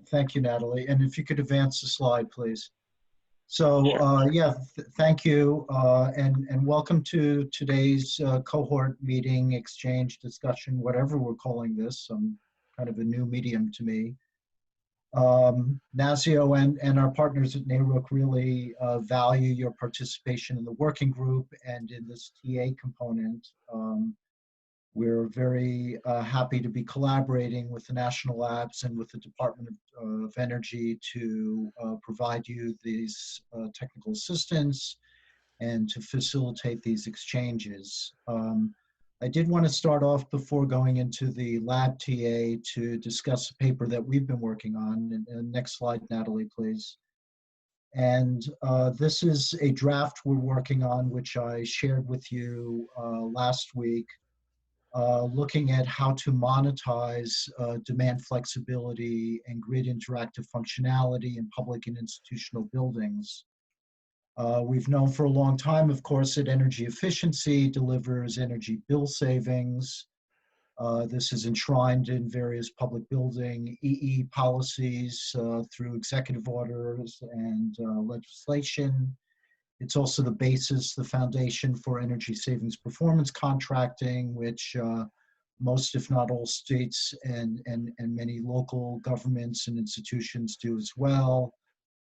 Thank you, Natalie. And if you could advance the slide, please. So, Sure. thank you, and welcome to today's cohort meeting, exchange, discussion, whatever we're calling this. Kind of a new medium to me. NASIO and our partners at NARUC really value your participation in the working group and in this TA component. We're very happy to be collaborating with the national labs and with the Department of Energy to provide you these technical assistance and to facilitate these exchanges. I did want to start off before going into the lab TA to discuss a paper that we've been working on. And next slide, Natalie, please. And this is a draft we're working on, which I shared with you last week. Looking at how to monetize demand flexibility and grid interactive functionality in public and institutional buildings. We've known for a long time, of course, that energy efficiency delivers energy bill savings. This is enshrined in various public building EE policies through executive orders and legislation. It's also the basis, the foundation for energy savings performance contracting, which most, if not all, states and many local governments and institutions do as well,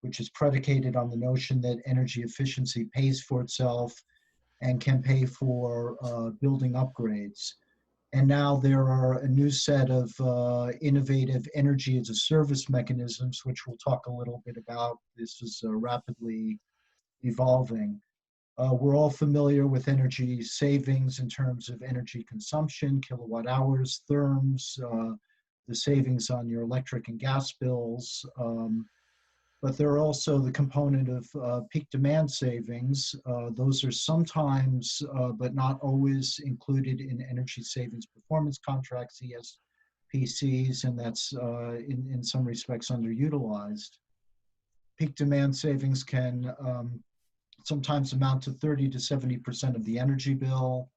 which is predicated on the notion that energy efficiency pays for itself and can pay for building upgrades. And now there are a new set of innovative energy as a service mechanisms, which we'll talk a little bit about. This is rapidly evolving. We're all familiar with energy savings in terms of energy consumption, kilowatt hours, therms, the savings on your electric and gas bills. But there are also the component of peak demand savings. Those are sometimes, but not always, included in energy savings performance contracts, ESPCs, and that's in some respects underutilized. Peak demand savings can sometimes amount to 30 to 70% of the energy bill,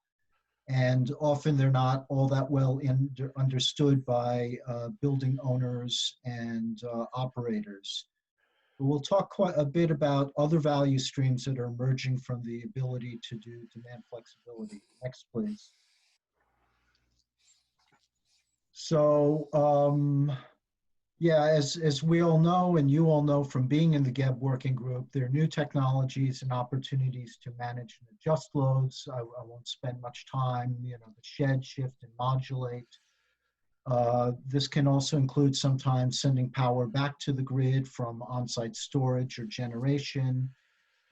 and often they're not all that well understood by building owners and operators. But we'll talk quite a bit about other value streams that are emerging from the ability to do demand flexibility. Next, please. So, yeah, as we all know, and you all know from being in the GEB working group, there are new technologies and opportunities to manage and adjust loads. I won't spend much time, the shed, shift, and modulate. This can also include sometimes sending power back to the grid from on-site storage or generation.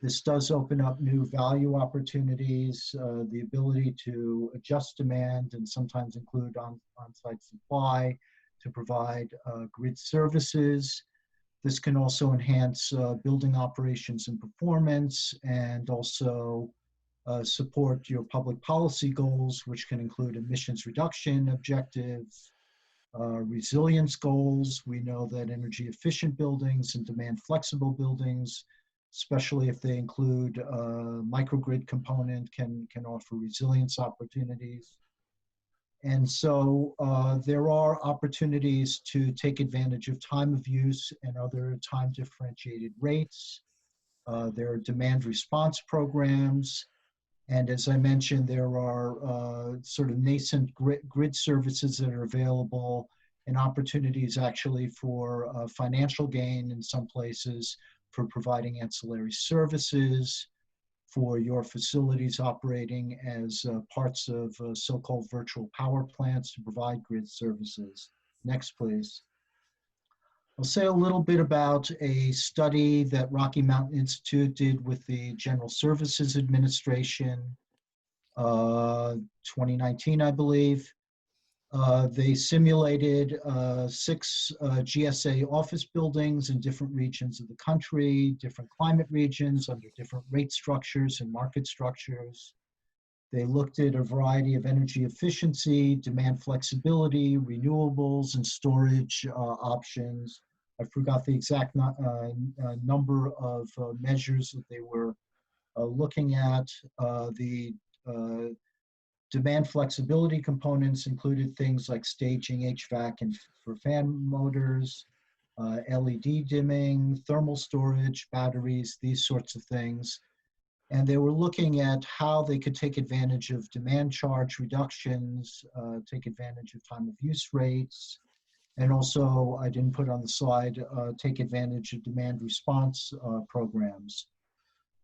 This does open up new value opportunities, the ability to adjust demand and sometimes include on-site supply to provide grid services. This can also enhance building operations and performance, and also support your public policy goals, which can include emissions reduction objectives, resilience goals. We know that energy efficient buildings and demand flexible buildings, especially if they include microgrid component, can offer resilience opportunities. And so there are opportunities to take advantage of time of use and other time differentiated rates. There are demand response programs. And as I mentioned, there are sort of nascent grid services that are available, and opportunities actually for financial gain in some places for providing ancillary services, for your facilities operating as parts of so-called virtual power plants to provide grid services. Next, please. I'll say a little bit about a study that Rocky Mountain Institute did with the General Services Administration, 2019, I believe. They simulated 6 GSA office buildings in different regions of the country, different climate regions, under different rate structures and market structures. They looked at a variety of energy efficiency, demand flexibility, renewables, and storage options. I forgot the exact number of measures that they were looking at. The demand flexibility components included things like staging HVAC and for fan motors, LED dimming, thermal storage, batteries, these sorts of things. And they were looking at how they could take advantage of demand charge reductions, take advantage of time of use rates, and also, I didn't put on the slide, take advantage of demand response programs.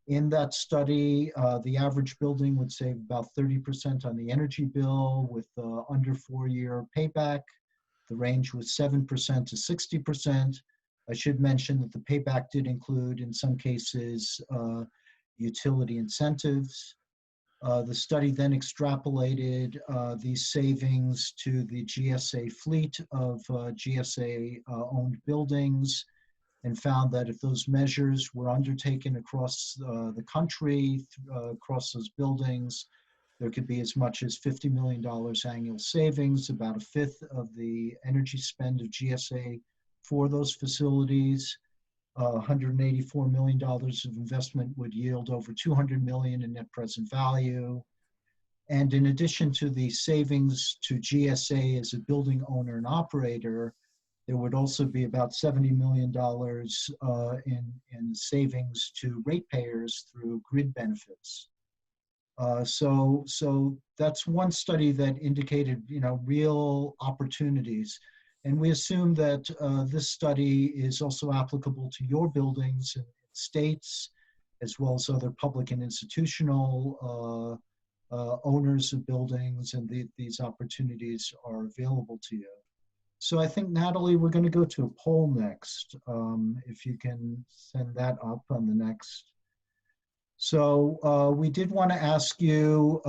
In that study, the average building would save about 30% on the energy bill with under 4-year payback. The range was 7% to 60%. I should mention that the payback did include, in some cases, utility incentives. The study then extrapolated these savings to the GSA fleet of GSA-owned buildings and found that if those measures were undertaken across the country, across those buildings, there could be as much as $50 million annual savings, about a fifth of the energy spend of GSA for those facilities. $184 million of investment would yield over $200 million in net present value. And in addition to the savings to GSA as a building owner and operator, there would also be about $70 million in savings to ratepayers through grid benefits. So that's one study that indicated, real opportunities. And we assume that this study is also applicable to your buildings and states, as well as other public and institutional owners of buildings, and these opportunities are available to you. So I think, Natalie, we're going to go to a poll next. If you can send that up on the next. So we did want to ask you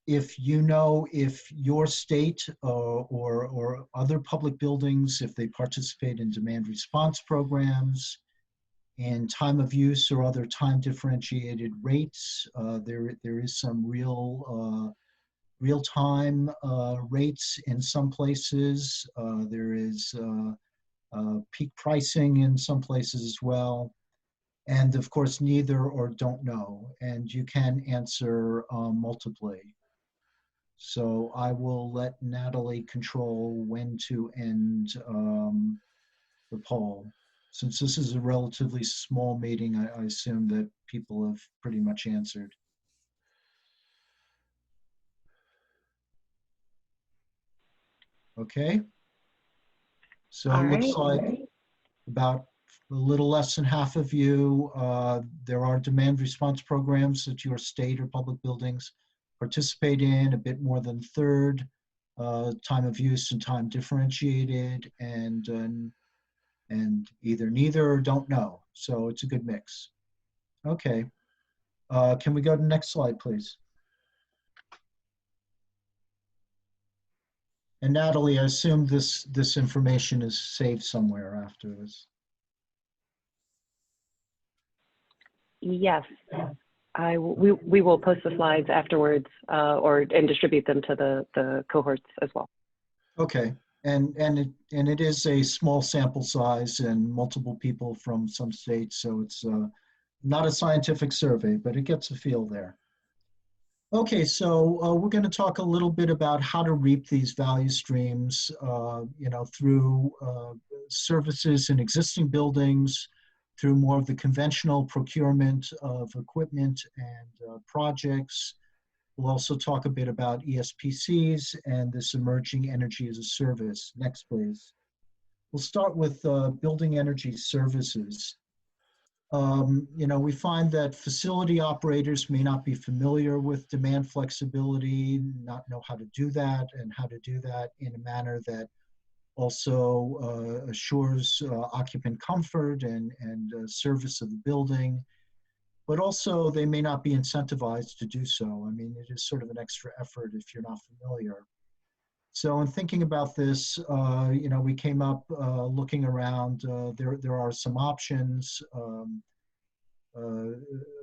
if you know if your state or other public buildings, if they participate in demand response programs, in time of use or other time differentiated rates. There is some real-time rates in some places. There is peak pricing in some places as well. And of course, neither or don't know. And you can answer multiply. So I will let Natalie control when to end the poll. Since this is a relatively small meeting, I assume that people have pretty much answered. Okay. So it looks like about a little less than half of you, there are demand response programs that your state or public buildings participate in, a bit more than a third, time of use and time differentiated, and either neither or don't know. So it's a good mix. Okay. Can we go to the next slide, please? And Natalie, I assume this information is saved somewhere after this. Yes, we will post the slides afterwards and distribute them to the cohorts as well. Okay, and it is a small sample size and multiple people from some states, so it's not a scientific survey, but it gets a feel there. Okay, so we're going to talk a little bit about how to reap these value streams, through services in existing buildings, through more of the conventional procurement of equipment and projects. We'll also talk a bit about ESPCs and this emerging energy as a service. Next, please. We'll start with building energy services. We find that facility operators may not be familiar with demand flexibility, not know how to do that, and how to do that in a manner that also assures occupant comfort and service of the building, but also they may not be incentivized to do so. I mean, it is sort of an extra effort if you're not familiar. So in thinking about this, we came up looking around. There are some options.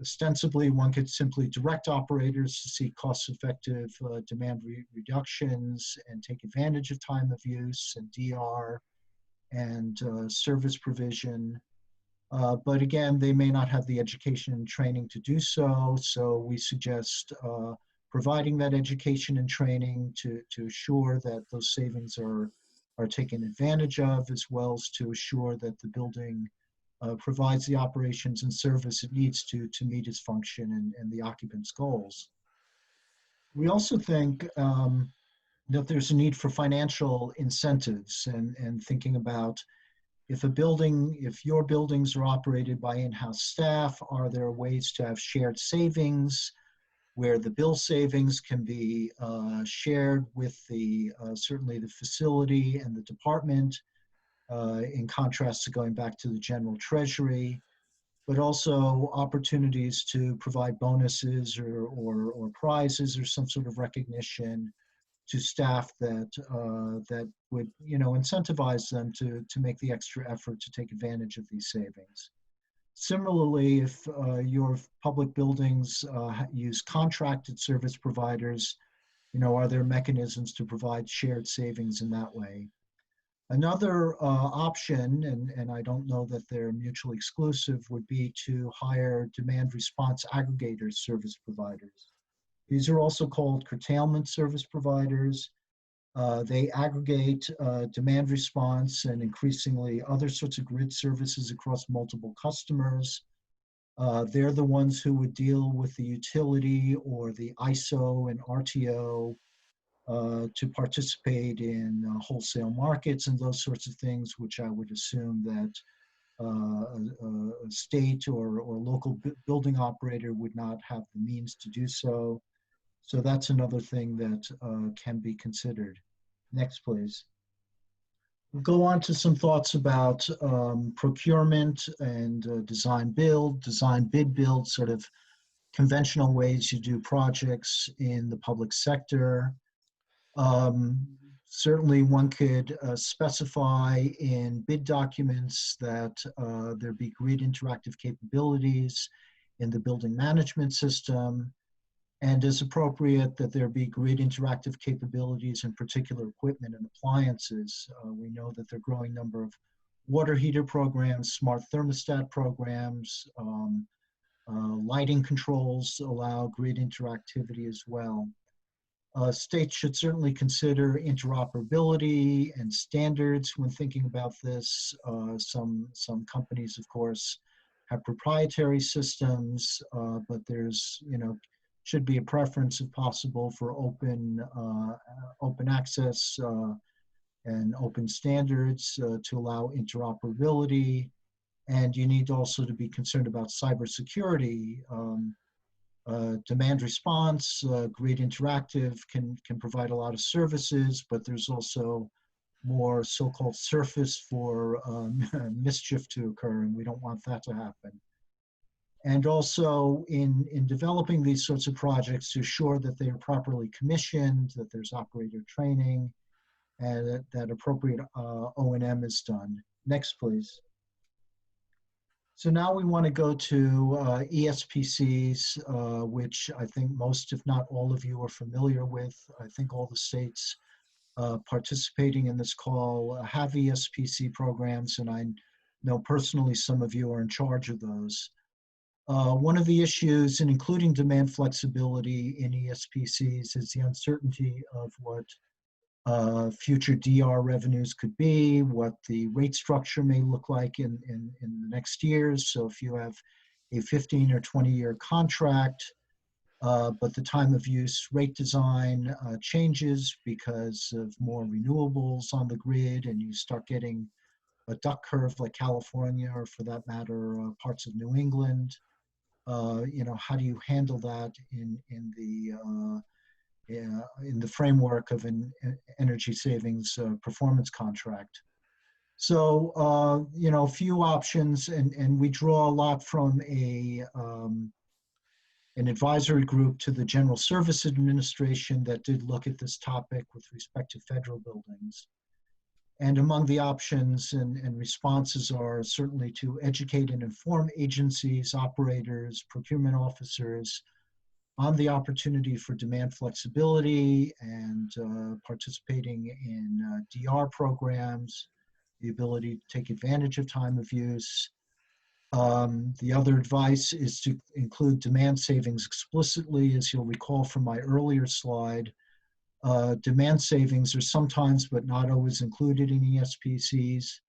Ostensibly, one could simply direct operators to seek cost-effective demand reductions and take advantage of time of use and DR and service provision. But again, they may not have the education and training to do so. So we suggest providing that education and training to assure that those savings are are taken advantage of, as well as to assure that the building provides the operations and service it needs to meet its function and the occupants' goals. We also think that there's a need for financial incentives and thinking about if your buildings are operated by in-house staff, are there ways to have shared savings where the bill savings can be shared with certainly the facility and the department, in contrast to going back to the general treasury, but also opportunities to provide bonuses or prizes or some sort of recognition to staff that would incentivize them to make the extra effort to take advantage of these savings. Similarly, if your public buildings use contracted service providers, are there mechanisms to provide shared savings in that way? Another option, and I don't know that they're mutually exclusive, would be to hire demand response aggregator service providers. These are also called curtailment service providers. They aggregate demand response and increasingly other sorts of grid services across multiple customers. They're the ones who would deal with the utility or the ISO and RTO to participate in wholesale markets and those sorts of things, which I would assume that a state or local building operator would not have the means to do so. So that's another thing that can be considered. Next, please. We'll go on to some thoughts about procurement and design bid build, sort of conventional ways you do projects in the public sector. Certainly one could specify in bid documents that there be grid interactive capabilities in the building management system, and as appropriate that there be grid interactive capabilities in particular equipment and appliances. We know that there are a growing number of water heater programs, smart thermostat programs, lighting controls allow grid interactivity as well. States should certainly consider interoperability and standards when thinking about this. Some companies, of course, have proprietary systems, but there's, should be a preference, if possible, for open access and open standards to allow interoperability. And you need also to be concerned about cybersecurity. Demand response, Grid Interactive can provide a lot of services, but there's also more so-called surface for mischief to occur, and we don't want that to happen. And also in developing these sorts of projects to ensure that they are properly commissioned, that there's operator training, and that appropriate O&M is done. Next, please. So now we want to go to ESPCs, which I think most, if not all of you, are familiar with. I think all the states participating in this call have ESPC programs, and I know personally some of you are in charge of those. One of the issues, and including demand flexibility in ESPCs, is the uncertainty of what future DR revenues could be, what the rate structure may look like in the next years. So if you have a 15 or 20-year contract, but the time of use rate design changes because of more renewables on the grid, and you start getting a duck curve like California, or for that matter, parts of New England. How do you handle that in the framework of an energy savings performance contract? So, a few options, and we draw a lot from an advisory group to the General Service Administration that did look at this topic with respect to federal buildings. And among the options and responses are certainly to educate and inform agencies, operators, procurement officers on the opportunity for demand flexibility and participating in DR programs, the ability to take advantage of time of use. The other advice is to include demand savings explicitly. As you'll recall from my earlier slide, Demand savings are sometimes, but not always, included in ESPCs.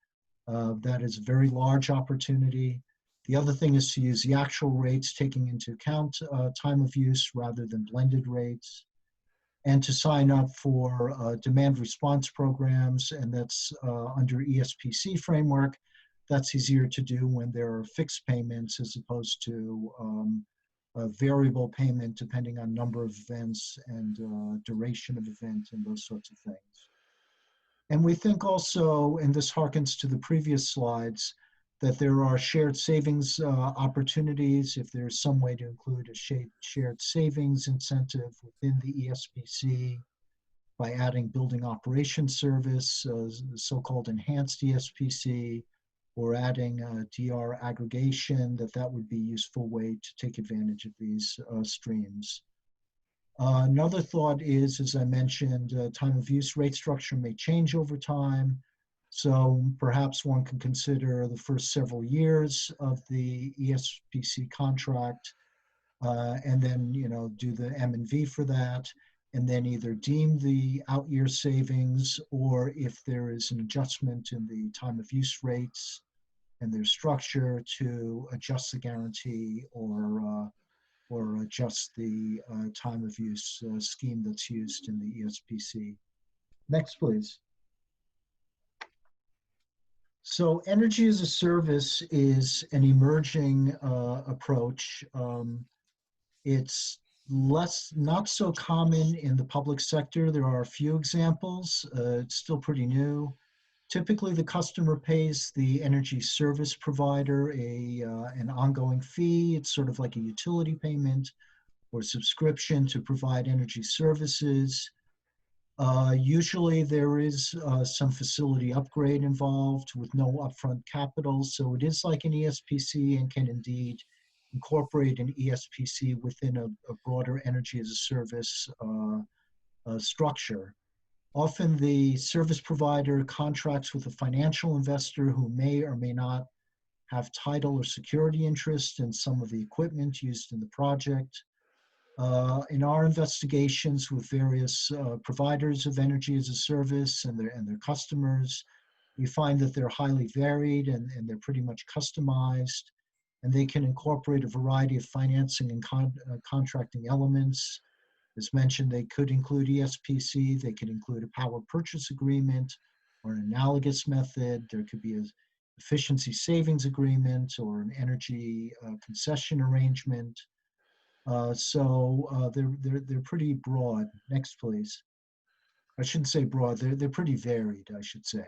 That is a very large opportunity. The other thing is to use the actual rates, taking into account time of use rather than blended rates, and to sign up for demand response programs, and that's under ESPC framework. That's easier to do when there are fixed payments as opposed to a variable payment depending on number of events and duration of event and those sorts of things. And we think also, and this harkens to the previous slides, that there are shared savings opportunities if there's some way to include a shared savings incentive within the ESPC by adding building operations service, the so-called enhanced ESPC, or adding DR aggregation, that would be a useful way to take advantage of these streams. Another thought is, as I mentioned, time of use rate structure may change over time. So perhaps one can consider the first several years of the ESPC contract and then, do the M&V for that, and then either deem the out year savings, or if there is an adjustment in the time of use rates and their structure, to adjust the guarantee or adjust the time of use scheme that's used in the ESPC. Next, please. So energy as a service is an emerging approach. It's not so common in the public sector. There are a few examples. It's still pretty new. Typically, the customer pays the energy service provider an ongoing fee. It's sort of like a utility payment or subscription to provide energy services. Usually there is some facility upgrade involved with no upfront capital. So it is like an ESPC and can indeed incorporate an ESPC within a broader energy as a service structure. Often the service provider contracts with a financial investor who may or may not have title or security interest in some of the equipment used in the project. In our investigations with various providers of energy as a service and their customers, we find that they're highly varied and they're pretty much customized, and they can incorporate a variety of financing and contracting elements. As mentioned, they could include ESPC, they could include a power purchase agreement or an analogous method. There could be an efficiency savings agreement or an energy concession arrangement. So they're pretty broad. Next, please. I shouldn't say broad, they're pretty varied, I should say.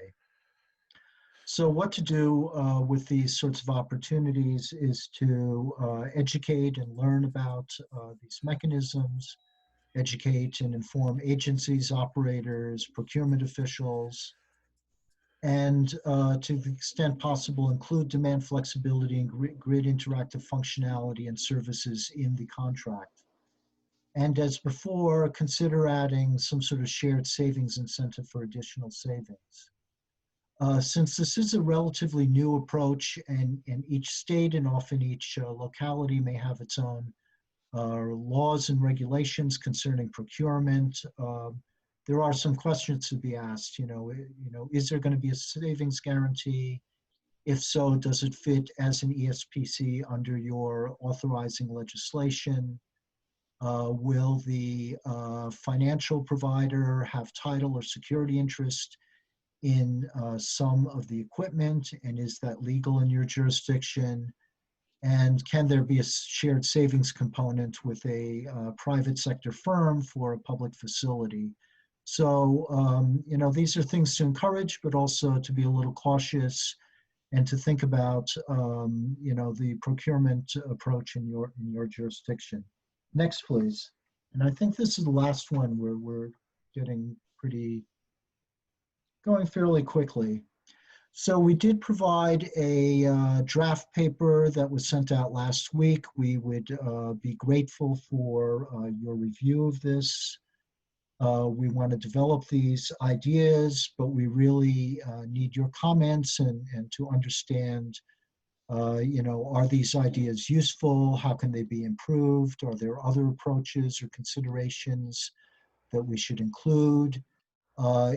So what to do with these sorts of opportunities is to educate and learn about these mechanisms, educate and inform agencies, operators, procurement officials, and to the extent possible, include demand flexibility and grid interactive functionality and services in the contract. And as before, consider adding some sort of shared savings incentive for additional savings. Since this is a relatively new approach, and each state and often each locality may have its own laws and regulations concerning procurement, there are some questions to be asked. Is there going to be a savings guarantee? If so, does it fit as an ESPC under your authorizing legislation? Will the financial provider have title or security interest in some of the equipment, and is that legal in your jurisdiction? And can there be a shared savings component with a private sector firm for a public facility? So, these are things to encourage, but also to be a little cautious and to think about, the procurement approach in your jurisdiction. Next, please. And I think this is the last one where we're going fairly quickly. So we did provide a draft paper that was sent out last week. We would be grateful for your review of this. We want to develop these ideas, but we really need your comments and to understand, are these ideas useful? How can they be improved? Are there other approaches or considerations that we should include?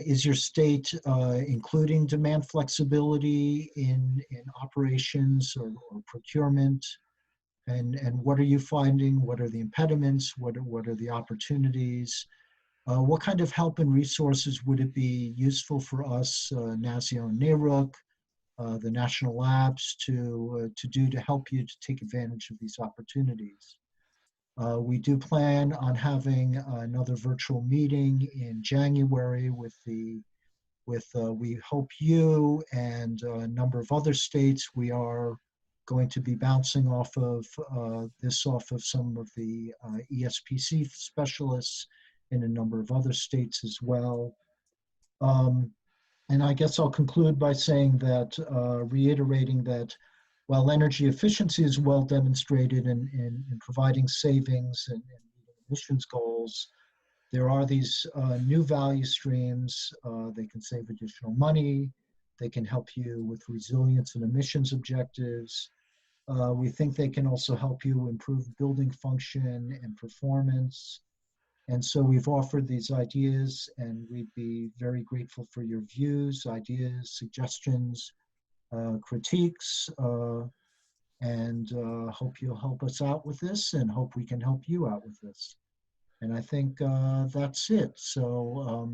Is your state including demand flexibility in operations or procurement? And what are you finding? What are the impediments? What are the opportunities? What kind of help and resources would it be useful for us, NASIO and NARUC, the national labs, to do to help you to take advantage of these opportunities? We do plan on having another virtual meeting in January with we hope you and a number of other states. We are going to be bouncing off of off of some of the ESPC specialists in a number of other states as well. And I guess I'll conclude by saying that, reiterating that while energy efficiency is well demonstrated in providing savings and meeting emissions goals, there are these new value streams. They can save additional money. They can help you with resilience and emissions objectives. We think they can also help you improve building function and performance. And so we've offered these ideas, and we'd be very grateful for your views, ideas, suggestions, critiques, and hope you'll help us out with this, and hope we can help you out with this. And I think that's it. So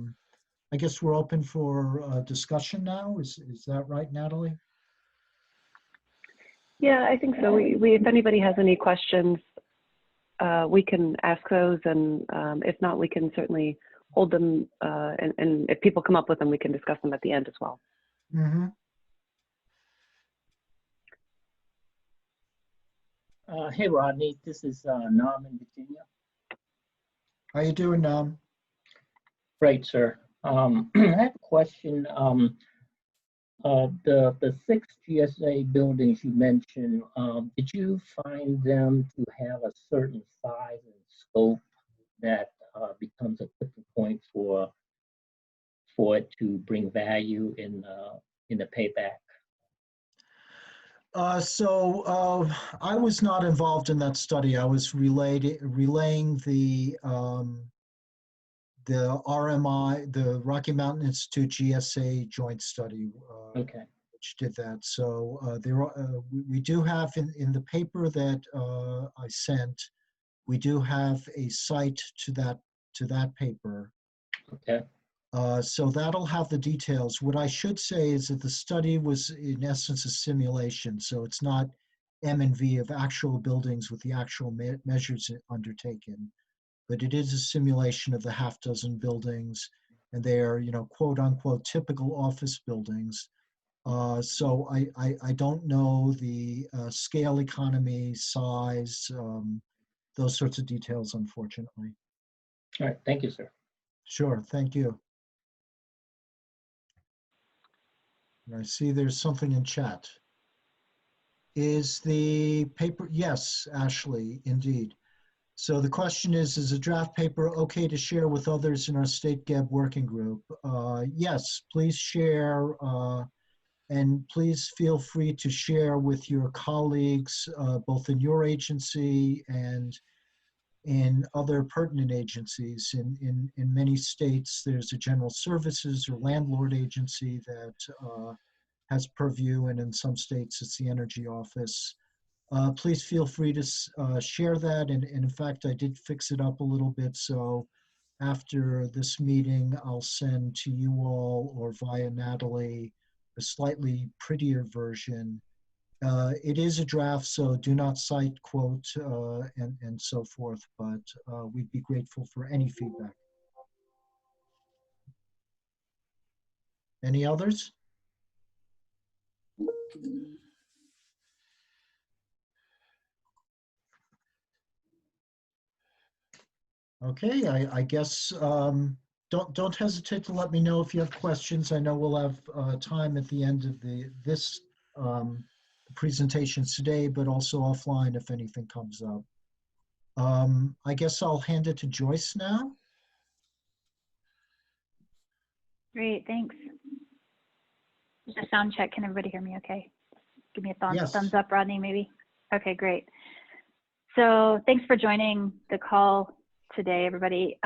I guess we're open for discussion now. Is that right, Natalie? Yeah, I think so. If anybody has any questions, we can ask those, and if not, we can certainly hold them, and if people come up with them, we can discuss them at the end as well. Mm-hmm. Hey, Rodney, this is Nam in Virginia. How you doing, Nam? Great, sir. I have a question. The 6 GSA buildings you mentioned, did you find them to have a certain size and scope that becomes a tipping point for it to bring value in the payback? I was not involved in that study. I was relaying the RMI, the Rocky Mountain Institute GSA joint study, Okay. which did that. So we do have in the paper that I sent, we do have a cite to that paper. Okay. So that'll have the details. What I should say is that the study was in essence a simulation. So it's not M&V of actual buildings with the actual measures undertaken, but it is a simulation of the half dozen buildings, and they are, quote unquote, typical office buildings. So I don't know the scale economy, size, those sorts of details, unfortunately. All right. Thank you, sir. Sure. Thank you. And I see there's something in chat. Is the paper? Yes, Ashley, indeed. So the question is a draft paper okay to share with others in our State GEB working group? Yes, please share, and please feel free to share with your colleagues, both in your agency and in other pertinent agencies. In many states, there's a general services or landlord agency that has purview, and in some states, it's the energy office. Please feel free to share that. And in fact, I did fix it up a little bit. So after this meeting, I'll send to you all or via Natalie a slightly prettier version. It is a draft, so do not cite, quote, and so forth, but we'd be grateful for any feedback. Any others? Okay, I guess don't hesitate to let me know if you have questions. I know we'll have time at the end of this presentations today, but also offline if anything comes up. I guess I'll hand it to Joyce now. Great, thanks. Just a sound check. Can everybody hear me okay? Give me a Yes. thumbs up, Rodney, maybe. Okay, great. So thanks for joining the call today, everybody.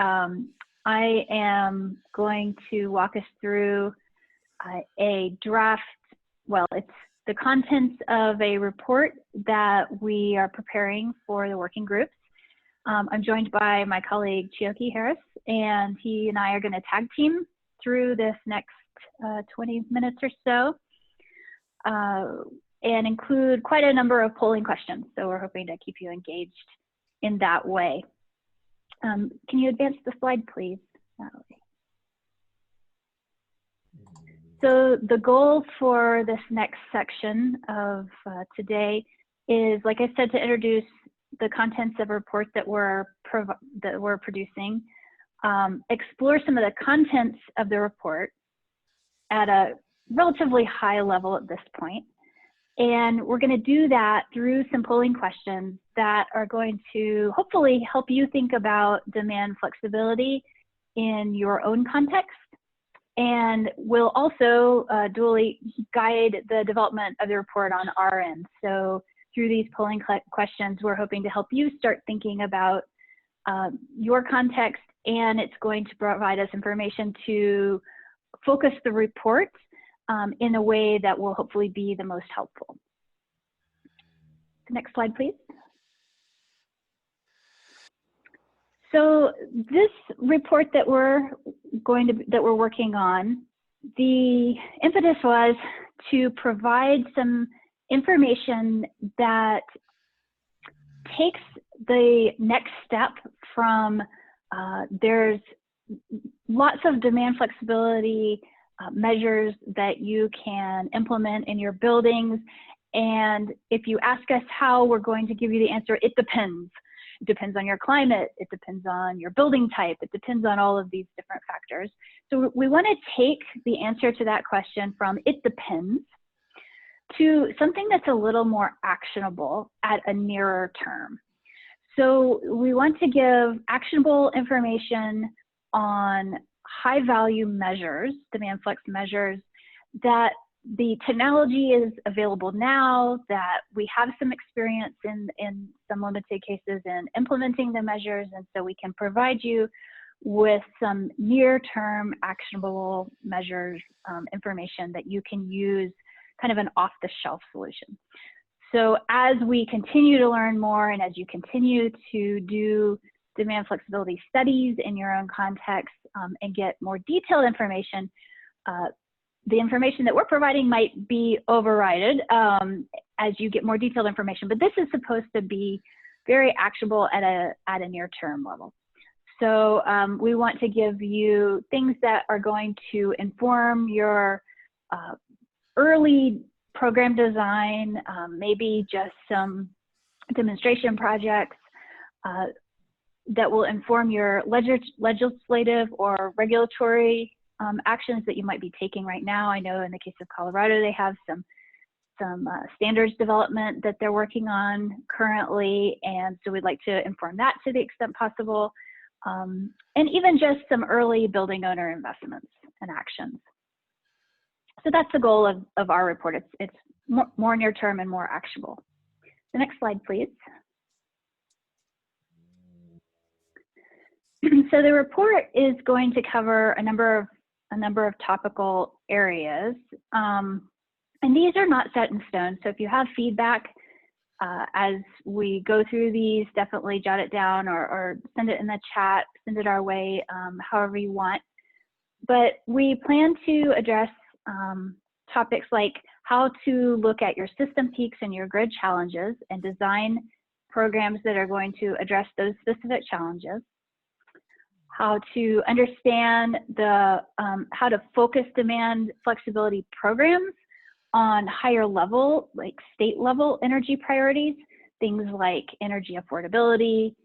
I am going to walk us through a draft, well, it's the contents of a report that we are preparing for the working groups. I'm joined by my colleague Chioki Harris, and he and I are going to tag team through this next 20 minutes or so, and include quite a number of polling questions. So we're hoping to keep you engaged in that way. Can you advance the slide, please, Natalie? So the goal for this next section of today is, like I said, to introduce the contents of a report that we're producing, explore some of the contents of the report at a relatively high level at this point. And we're going to do that through some polling questions that are going to hopefully help you think about demand flexibility in your own context, and will also duly guide the development of the report on our end. So through these polling questions, we're hoping to help you start thinking about your context, and it's going to provide us information to focus the report in a way that will hopefully be the most helpful. Next slide, please. So this report that we're working on, the impetus was to provide some information that takes the next step from there's lots of demand flexibility measures that you can implement in your buildings. And if you ask us how, we're going to give you the answer, it depends. It depends on your climate, it depends on your building type, it depends on all of these different factors. So we want to take the answer to that question from it depends to something that's a little more actionable at a nearer term. So we want to give actionable information on high value measures, demand flex measures, that the technology is available now, that we have some experience in some limited cases in implementing the measures, and so we can provide you with some near-term actionable measures information that you can use, kind of an off-the-shelf solution. So as we continue to learn more, and as you continue to do demand flexibility studies in your own context and get more detailed information, the information that we're providing might be overridden as you get more detailed information, but this is supposed to be very actionable at a near-term level. So we want to give you things that are going to inform your early program design, maybe just some demonstration projects that will inform your legislative or regulatory actions that you might be taking right now. I know in the case of Colorado, they have some standards development that they're working on currently, and so we'd like to inform that to the extent possible, and even just some early building owner investments and actions. So that's the goal of our report. It's more near term and more actionable. The next slide, please. So the report is going to cover a number of topical areas, and these are not set in stone. So if you have feedback as we go through these, definitely jot it down or send it in the chat, send it our way, however you want. But we plan to address topics like how to look at your system peaks and your grid challenges and design programs that are going to address those specific challenges. How to understand how to focus demand flexibility programs on higher level, like state level energy priorities, things like energy affordability,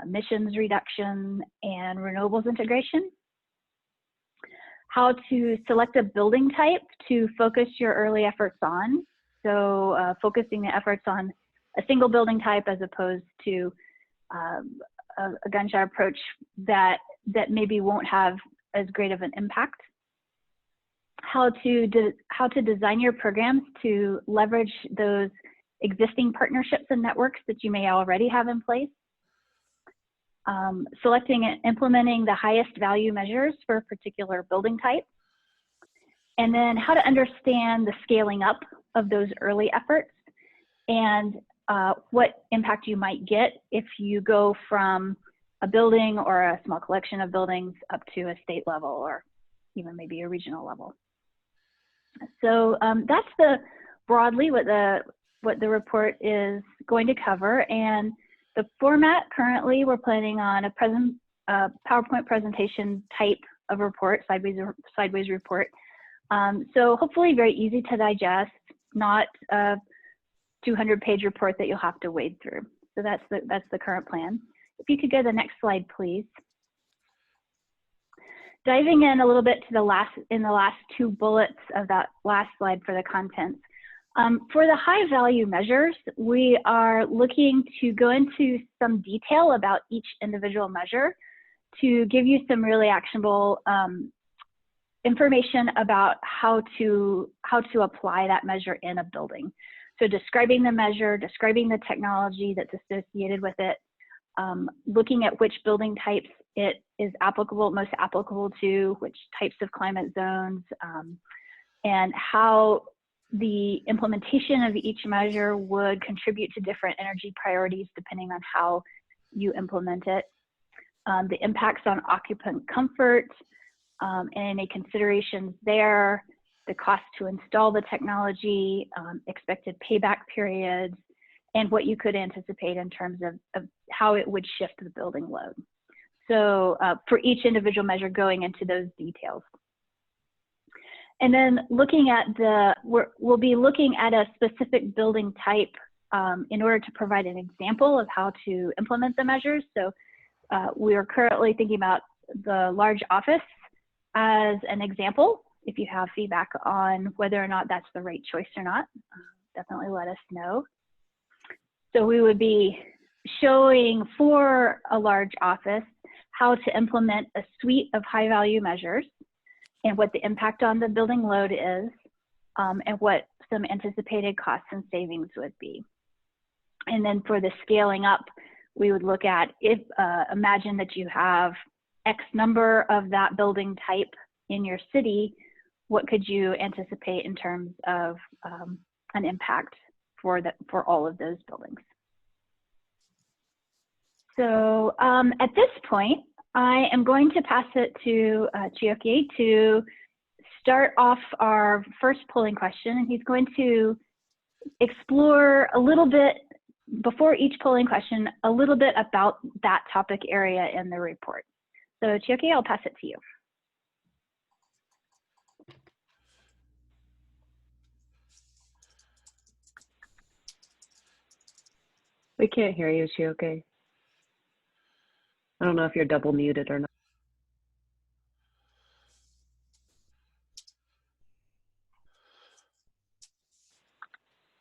emissions reduction, and renewables integration. How to select a building type to focus your early efforts on. So focusing the efforts on a single building type as opposed to a gunshot approach that maybe won't have as great of an impact. How to design your programs to leverage those existing partnerships and networks that you may already have in place. selecting and implementing the highest value measures for a particular building type, and then how to understand the scaling up of those early efforts and what impact you might get if you go from a building or a small collection of buildings up to a state level or even maybe a regional level. So that's broadly what the report is going to cover. And the format currently, we're planning on a PowerPoint presentation type of report, sideways report. So hopefully very easy to digest, not a 200-page report that you'll have to wade through. So that's the current plan. If you could go to the next slide, please. Diving in a little bit to the last 2 bullets of that last slide for the contents. For the high value measures, we are looking to go into some detail about each individual measure to give you some really actionable information about how to apply that measure in a building. So describing the measure, describing the technology that's associated with it, looking at which building types it is most applicable to, which types of climate zones, and how the implementation of each measure would contribute to different energy priorities depending on how you implement it. The impacts on occupant comfort, and any considerations there, the cost to install the technology, expected payback periods, and what you could anticipate in terms of how it would shift the building load. So for each individual measure, going into those details. And then looking at we'll be looking at a specific building type in order to provide an example of how to implement the measures. So we are currently thinking about the large office as an example. If you have feedback on whether or not that's the right choice or not, definitely let us know. So we would be showing for a large office how to implement a suite of high value measures and what the impact on the building load is, and what some anticipated costs and savings would be. And then for the scaling up, we would look at imagine that you have X number of that building type in your city, what could you anticipate in terms of an impact for all of those buildings? So at this point, I am going to pass it to Chioke to start off our first polling question, and he's going to explore a little bit, before each polling question, a little bit about that topic area in the report. So Chioke, I'll pass it to you. We can't hear you, Chioke. I don't know if you're double muted or not.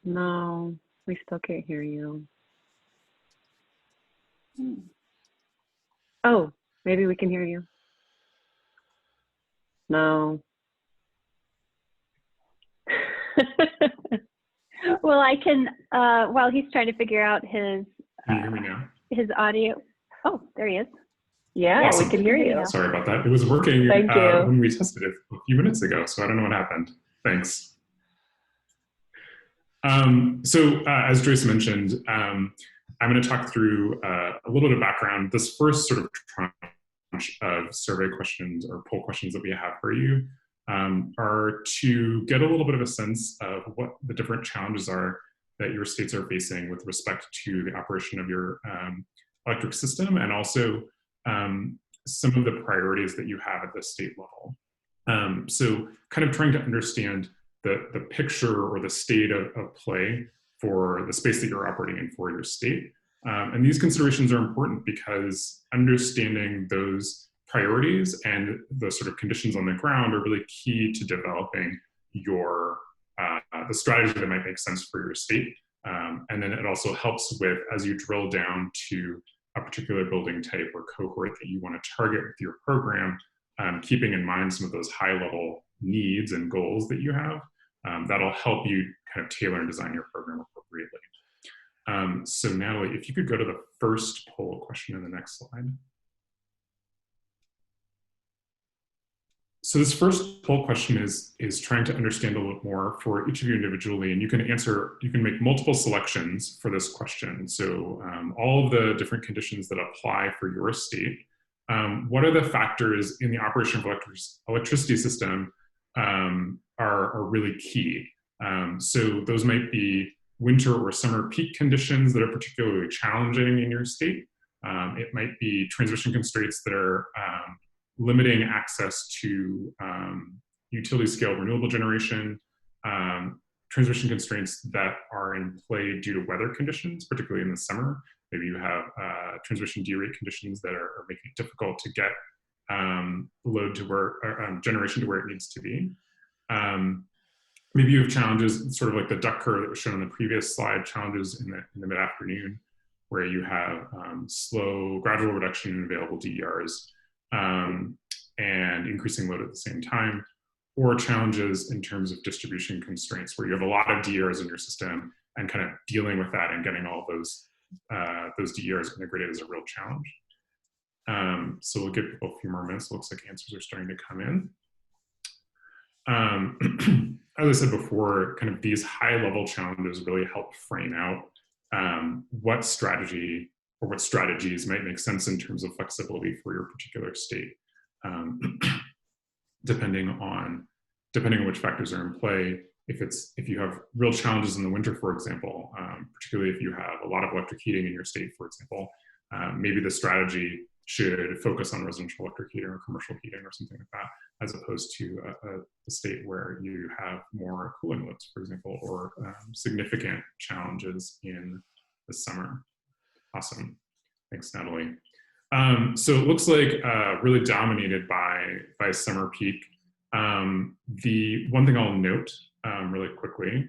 No, we still can't hear you. Oh, maybe we can hear you. No. Well, I can, while he's trying to figure out his, Can you hear me now? his audio. Oh, there he is. Yeah, Awesome. we can hear you. Sorry about that. It was working Thank you. when we tested it a few minutes ago, so I don't know what happened. Thanks. As Joyce mentioned, I'm going to talk through a little bit of background. This first sort of tranche of survey questions or poll questions that we have for you are to get a little bit of a sense of what the different challenges are that your states are facing with respect to the operation of your electric system, and also some of the priorities that you have at the state level. So kind of trying to understand the picture or the state of play for the space that you're operating in for your state. And these considerations are important because understanding those priorities and the sort of conditions on the ground are really key to developing your the strategy that might make sense for your state. And then it also helps with, as you drill down to a particular building type or cohort that you want to target with your program, keeping in mind some of those high level needs and goals that you have. That'll help you kind of tailor and design your program appropriately. So Natalie, if you could go to the first poll question in the next slide. So this first poll question is trying to understand a little more for each of you individually, and you can make multiple selections for this question. So all of the different conditions that apply for your state. What are the factors in the operation of electricity system are really key? So those might be winter or summer peak conditions that are particularly challenging in your state. It might be transmission constraints that are limiting access to utility scale renewable generation, transmission constraints that are in play due to weather conditions, particularly in the summer. Maybe you have transmission derate conditions that are making it difficult to get load to where, generation to where it needs to be. Maybe you have challenges, sort of like the duck curve that was shown on the previous slide, challenges in the mid-afternoon, where you have slow, gradual reduction in available DERs, and increasing load at the same time, or challenges in terms of distribution constraints, where you have a lot of DERs in your system and kind of dealing with that and getting all those DERs integrated is a real challenge. So we'll give people a few more minutes. It looks like answers are starting to come in. As I said before, kind of these high-level challenges really help frame out what strategy or what strategies might make sense in terms of flexibility for your particular state, depending on which factors are in play. If you have real challenges in the winter, for example, particularly if you have a lot of electric heating in your state, for example, maybe the strategy should focus on residential electric heating or commercial heating or something like that, as opposed to a state where you have more cooling loads, for example, or significant challenges in the summer. Awesome. Thanks, Natalie. So it looks like really dominated by summer peak. The one thing I'll note really quickly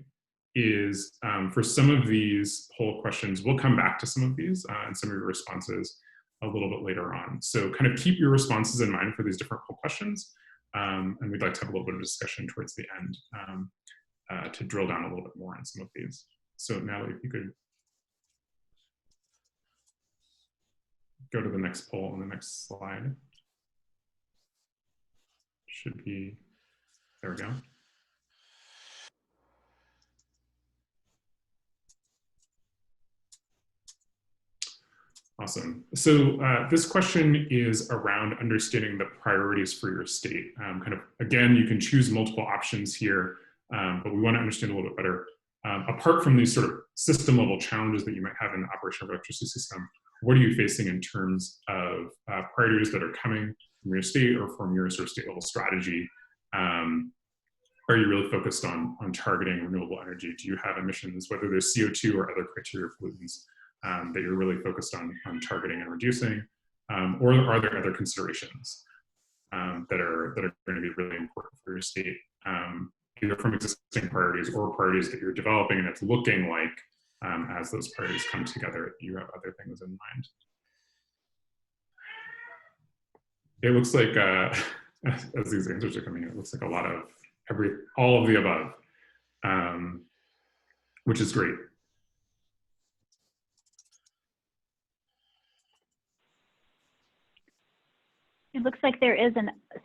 is for some of these poll questions, we'll come back to some of these and some of your responses a little bit later on. So kind of keep your responses in mind for these different poll questions. And we'd like to have a little bit of discussion towards the end to drill down a little bit more on some of these. So Natalie, if you could go to the next poll on the next slide. Should be, there we go. Awesome. So this question is around understanding the priorities for your state. Kind of, again, you can choose multiple options here, but we want to understand a little bit better. Apart from these sort of system level challenges that you might have in the operation of electricity system, what are you facing in terms of priorities that are coming from your state or from your sort of state level strategy? Are you really focused on targeting renewable energy? Do you have emissions, whether there's CO2 or other criteria pollutants, that you're really focused on targeting and reducing? Or are there other considerations that are going to be really important for your state, either from existing priorities or priorities that you're developing and it's looking like as those priorities come together, you have other things in mind? It looks like, as these answers are coming in, it looks like a lot of all of the above, which is great. It looks like there is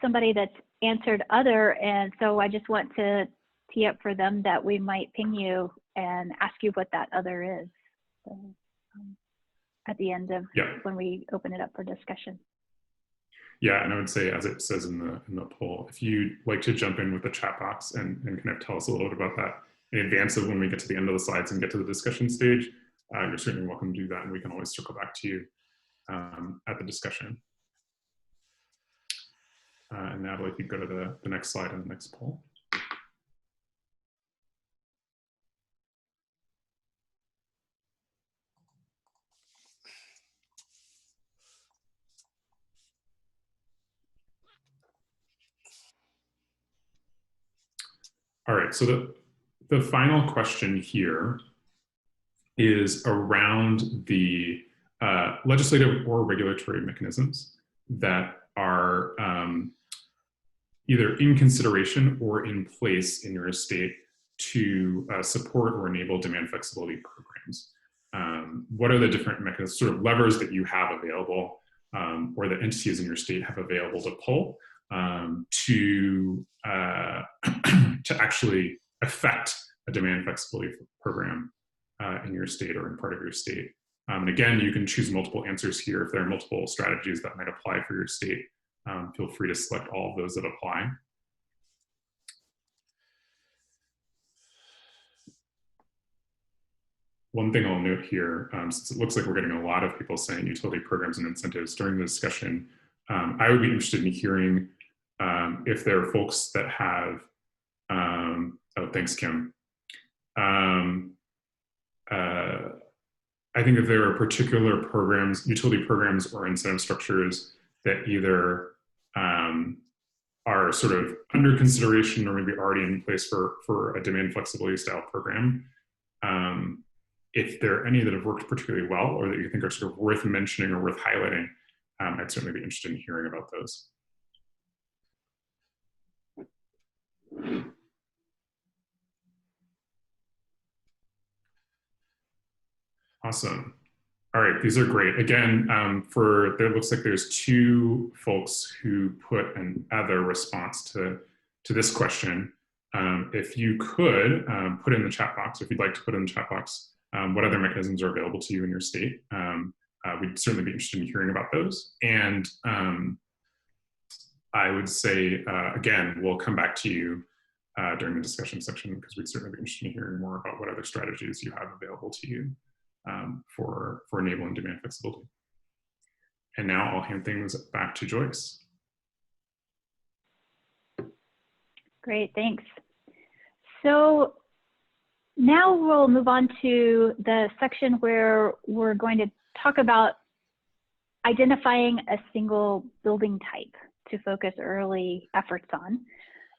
somebody that's answered other, and so I just want to tee up for them that we might ping you and ask you what that other is. So, at the end of when we open it up for discussion. Yeah, and I would say, as it says in the poll, if you'd like to jump in with the chat box and kind of tell us a little bit about that in advance of when we get to the end of the slides and get to the discussion stage, you're certainly welcome to do that, and we can always circle back to you at the discussion. And Natalie, if you go to the next slide and the next poll. All right, so the final question here is around the legislative or regulatory mechanisms that are either in consideration or in place in your state to support or enable demand flexibility programs. what are the different mechanisms, sort of levers that you have available, or that entities in your state have available to pull to actually affect a demand flexibility program in your state or in part of your state. And again, you can choose multiple answers here. If there are multiple strategies that might apply for your state, feel free to select all of those that apply. One thing I'll note here, since it looks like we're getting a lot of people saying utility programs and incentives during the discussion, I would be interested in hearing if there are folks that have, oh, thanks, Kim. I think if there are particular programs, utility programs or incentive structures that either are sort of under consideration or maybe already in place for a demand flexibility style program, if there are any that have worked particularly well or that you think are sort of worth mentioning or worth highlighting, I'd certainly be interested in hearing about those. Awesome. All right, these are great. Again, there looks like there's 2 folks who put an other response to this question. If you could put in the chat box, if you'd like to put in the chat box, what other mechanisms are available to you in your state. We'd certainly be interested in hearing about those. And I would say, again, we'll come back to you during the discussion section because we'd certainly be interested in hearing more about what other strategies you have available to you for enabling demand flexibility. And now I'll hand things back to Joyce. Great, thanks. So now we'll move on to the section where we're going to talk about identifying a single building type to focus early efforts on.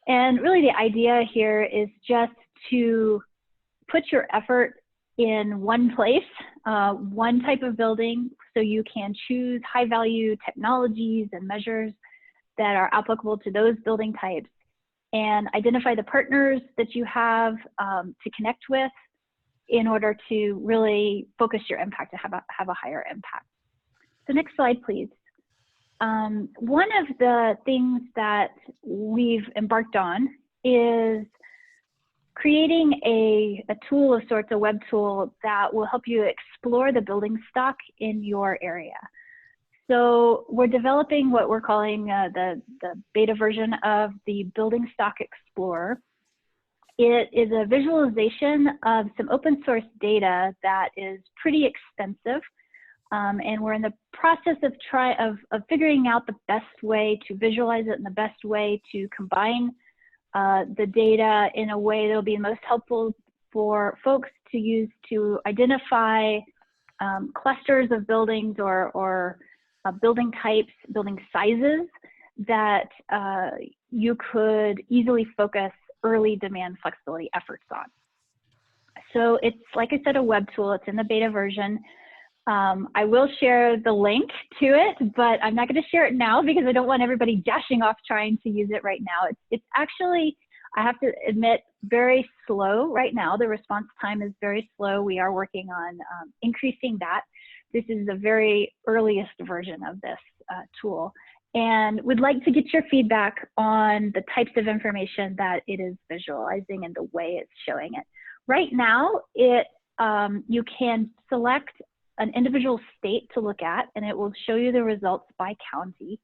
And really the idea here is just to put your effort in one place, one type of building, so you can choose high value technologies and measures that are applicable to those building types, and identify the partners that you have to connect with in order to really focus your impact to have a higher impact. So next slide, please. One of the things that we've embarked on is creating a tool of sorts, a web tool that will help you explore the building stock in your area. So we're developing what we're calling the beta version of the Building Stock Explorer. It is a visualization of some open source data that is pretty extensive. And we're in the process of figuring out the best way to visualize it and the best way to combine the data in a way that will be most helpful for folks to use to identify clusters of buildings or building types, building sizes that you could easily focus early demand flexibility efforts on. So it's, like I said, a web tool. It's in the beta version. I will share the link to it, but I'm not going to share it now because I don't want everybody dashing off trying to use it right now. It's actually, I have to admit, very slow right now. The response time is very slow. We are working on increasing that. This is the very earliest version of this tool. And we'd like to get your feedback on the types of information that it is visualizing and the way it's showing it. Right now, you can select an individual state to look at, and it will show you the results by county.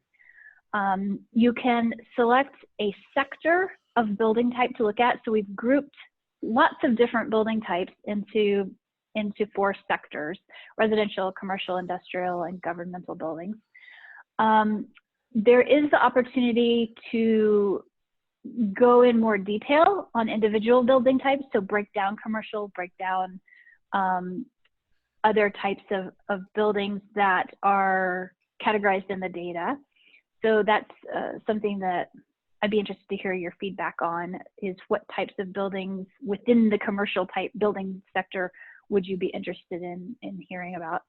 You can select a sector of building type to look at. So we've grouped lots of different building types into 4 sectors: residential, commercial, industrial, and governmental buildings. There is the opportunity to go in more detail on individual building types, so break down commercial, break down other types of buildings that are categorized in the data. So that's something that I'd be interested to hear your feedback on, is what types of buildings within the commercial type building sector would you be interested in hearing about.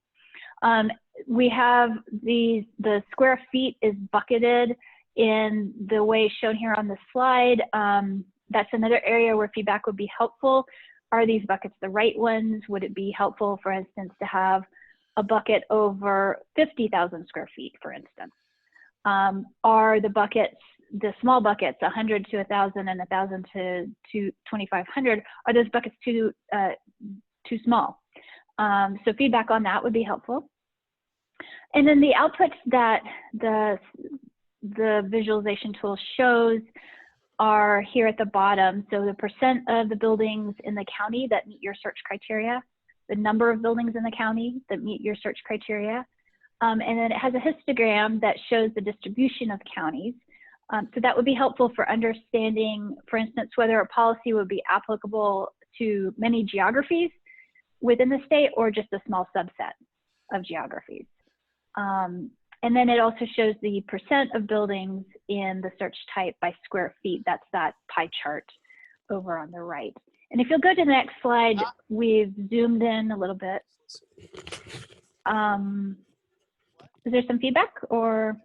We have the square feet is bucketed in the way shown here on the slide. That's another area where feedback would be helpful. are these buckets the right ones? Would it be helpful, for instance, to have a bucket over 50,000 square feet, for instance? Are the buckets, the small buckets, 100 to 1,000 and 1,000 to 2,500, are those buckets too small? So feedback on that would be helpful. And then the outputs that the visualization tool shows are here at the bottom. So the percent of the buildings in the county that meet your search criteria, the number of buildings in the county that meet your search criteria, and then it has a histogram that shows the distribution of counties. So that would be helpful for understanding, for instance, whether a policy would be applicable to many geographies within the state or just a small subset of geographies. And then it also shows the percent of buildings in the search type by square feet. That's that pie chart over on the right. And if you'll go to the next slide, we've zoomed in a little bit. Is there some feedback or?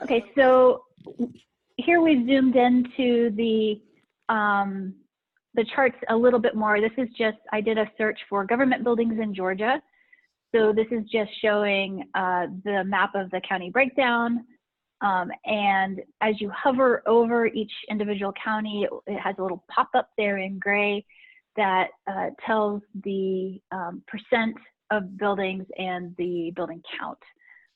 Okay, so here we've zoomed into the charts a little bit more. This is just, I did a search for government buildings in Georgia. So this is just showing the map of the county breakdown. And as you hover over each individual county, it has a little pop-up there in gray that tells the percent of buildings and the building count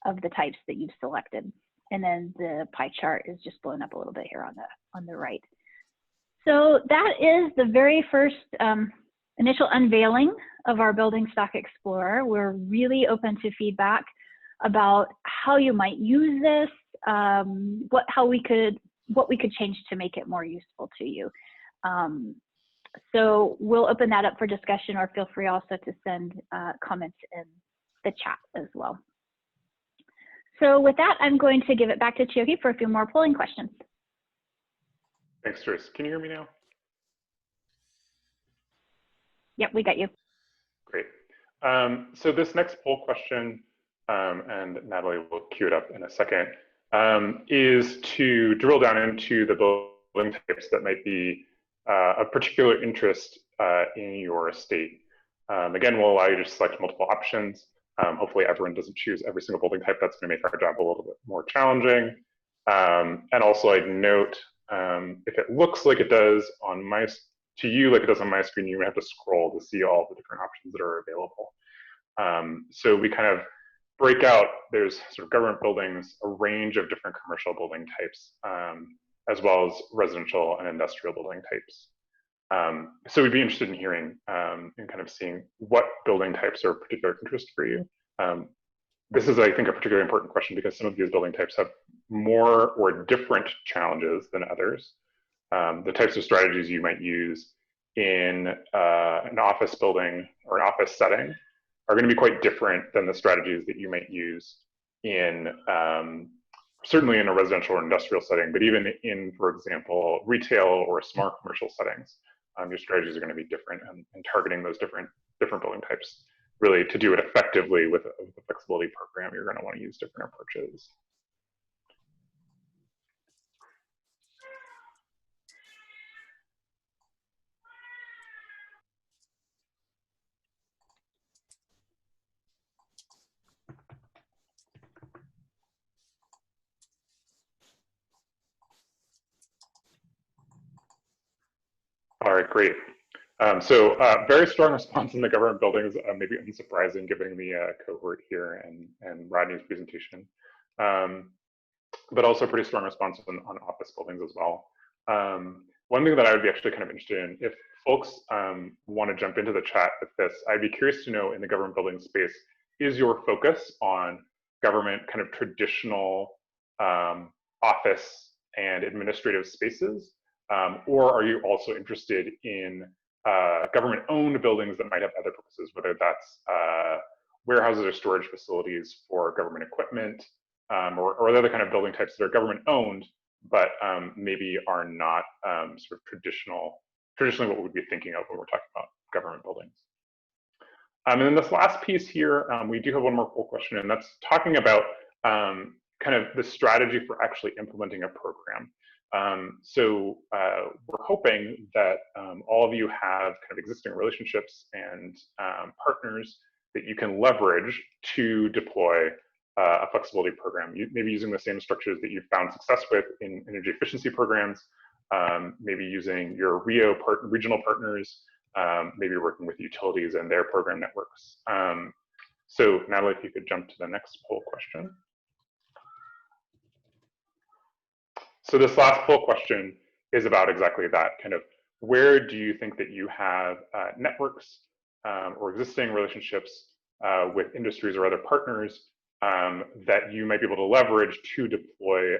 of the types that you've selected. And then the pie chart is just blown up a little bit here on the right. So that is the very first initial unveiling of our Building Stock Explorer. We're really open to feedback about how you might use this, what we could change to make it more useful to you. So we'll open that up for discussion, or feel free also to send comments in the chat as well. So with that, I'm going to give it back to Chioke for a few more polling questions. Thanks, Joyce. Can you hear me now? Yep, we got you. Great. So this next poll question, and Natalie will queue it up in a second, is to drill down into the building types that might be of particular interest in your estate. Again, we'll allow you to select multiple options. Hopefully everyone doesn't choose every single building type. That's going to make our job a little bit more challenging. And also I'd note, if it looks like it does on to you like it does on my screen, you have to scroll to see all the different options that are available. So we kind of break out, there's sort of government buildings, a range of different commercial building types, as well as residential and industrial building types. So we'd be interested in hearing and kind of seeing what building types are of particular interest for you. This is, I think, a particularly important question because some of these building types have more or different challenges than others. The types of strategies you might use in an office building or an office setting are going to be quite different than the strategies that you might use in certainly in a residential or industrial setting, but even in, for example, retail or small commercial settings, your strategies are going to be different, and targeting those different building types. Really, to do it effectively with a flexibility program, you're going to want to use different approaches. All right, great. So very strong response in the government buildings, maybe unsurprising given the cohort here and Rodney's presentation, but also pretty strong response on office buildings as well. One thing that I would be actually kind of interested in, if folks want to jump into the chat with this, I'd be curious to know in the government building space, is your focus on government kind of traditional office and administrative spaces? Or are you also interested in government-owned buildings that might have other purposes, whether that's warehouses or storage facilities for government equipment, or other kind of building types that are government-owned, but maybe are not sort of traditionally what we'd be thinking of when we're talking about government buildings. And then this last piece here, we do have one more poll question, and that's talking about kind of the strategy for actually implementing a program. So we're hoping that all of you have kind of existing relationships and partners that you can leverage to deploy a flexibility program. Maybe using the same structures that you've found success with in energy efficiency programs, maybe using your regional partners, maybe working with utilities and their program networks. So Natalie, if you could jump to the next poll question. So this last poll question is about exactly that, kind of where do you think that you have networks or existing relationships with industries or other partners that you might be able to leverage to deploy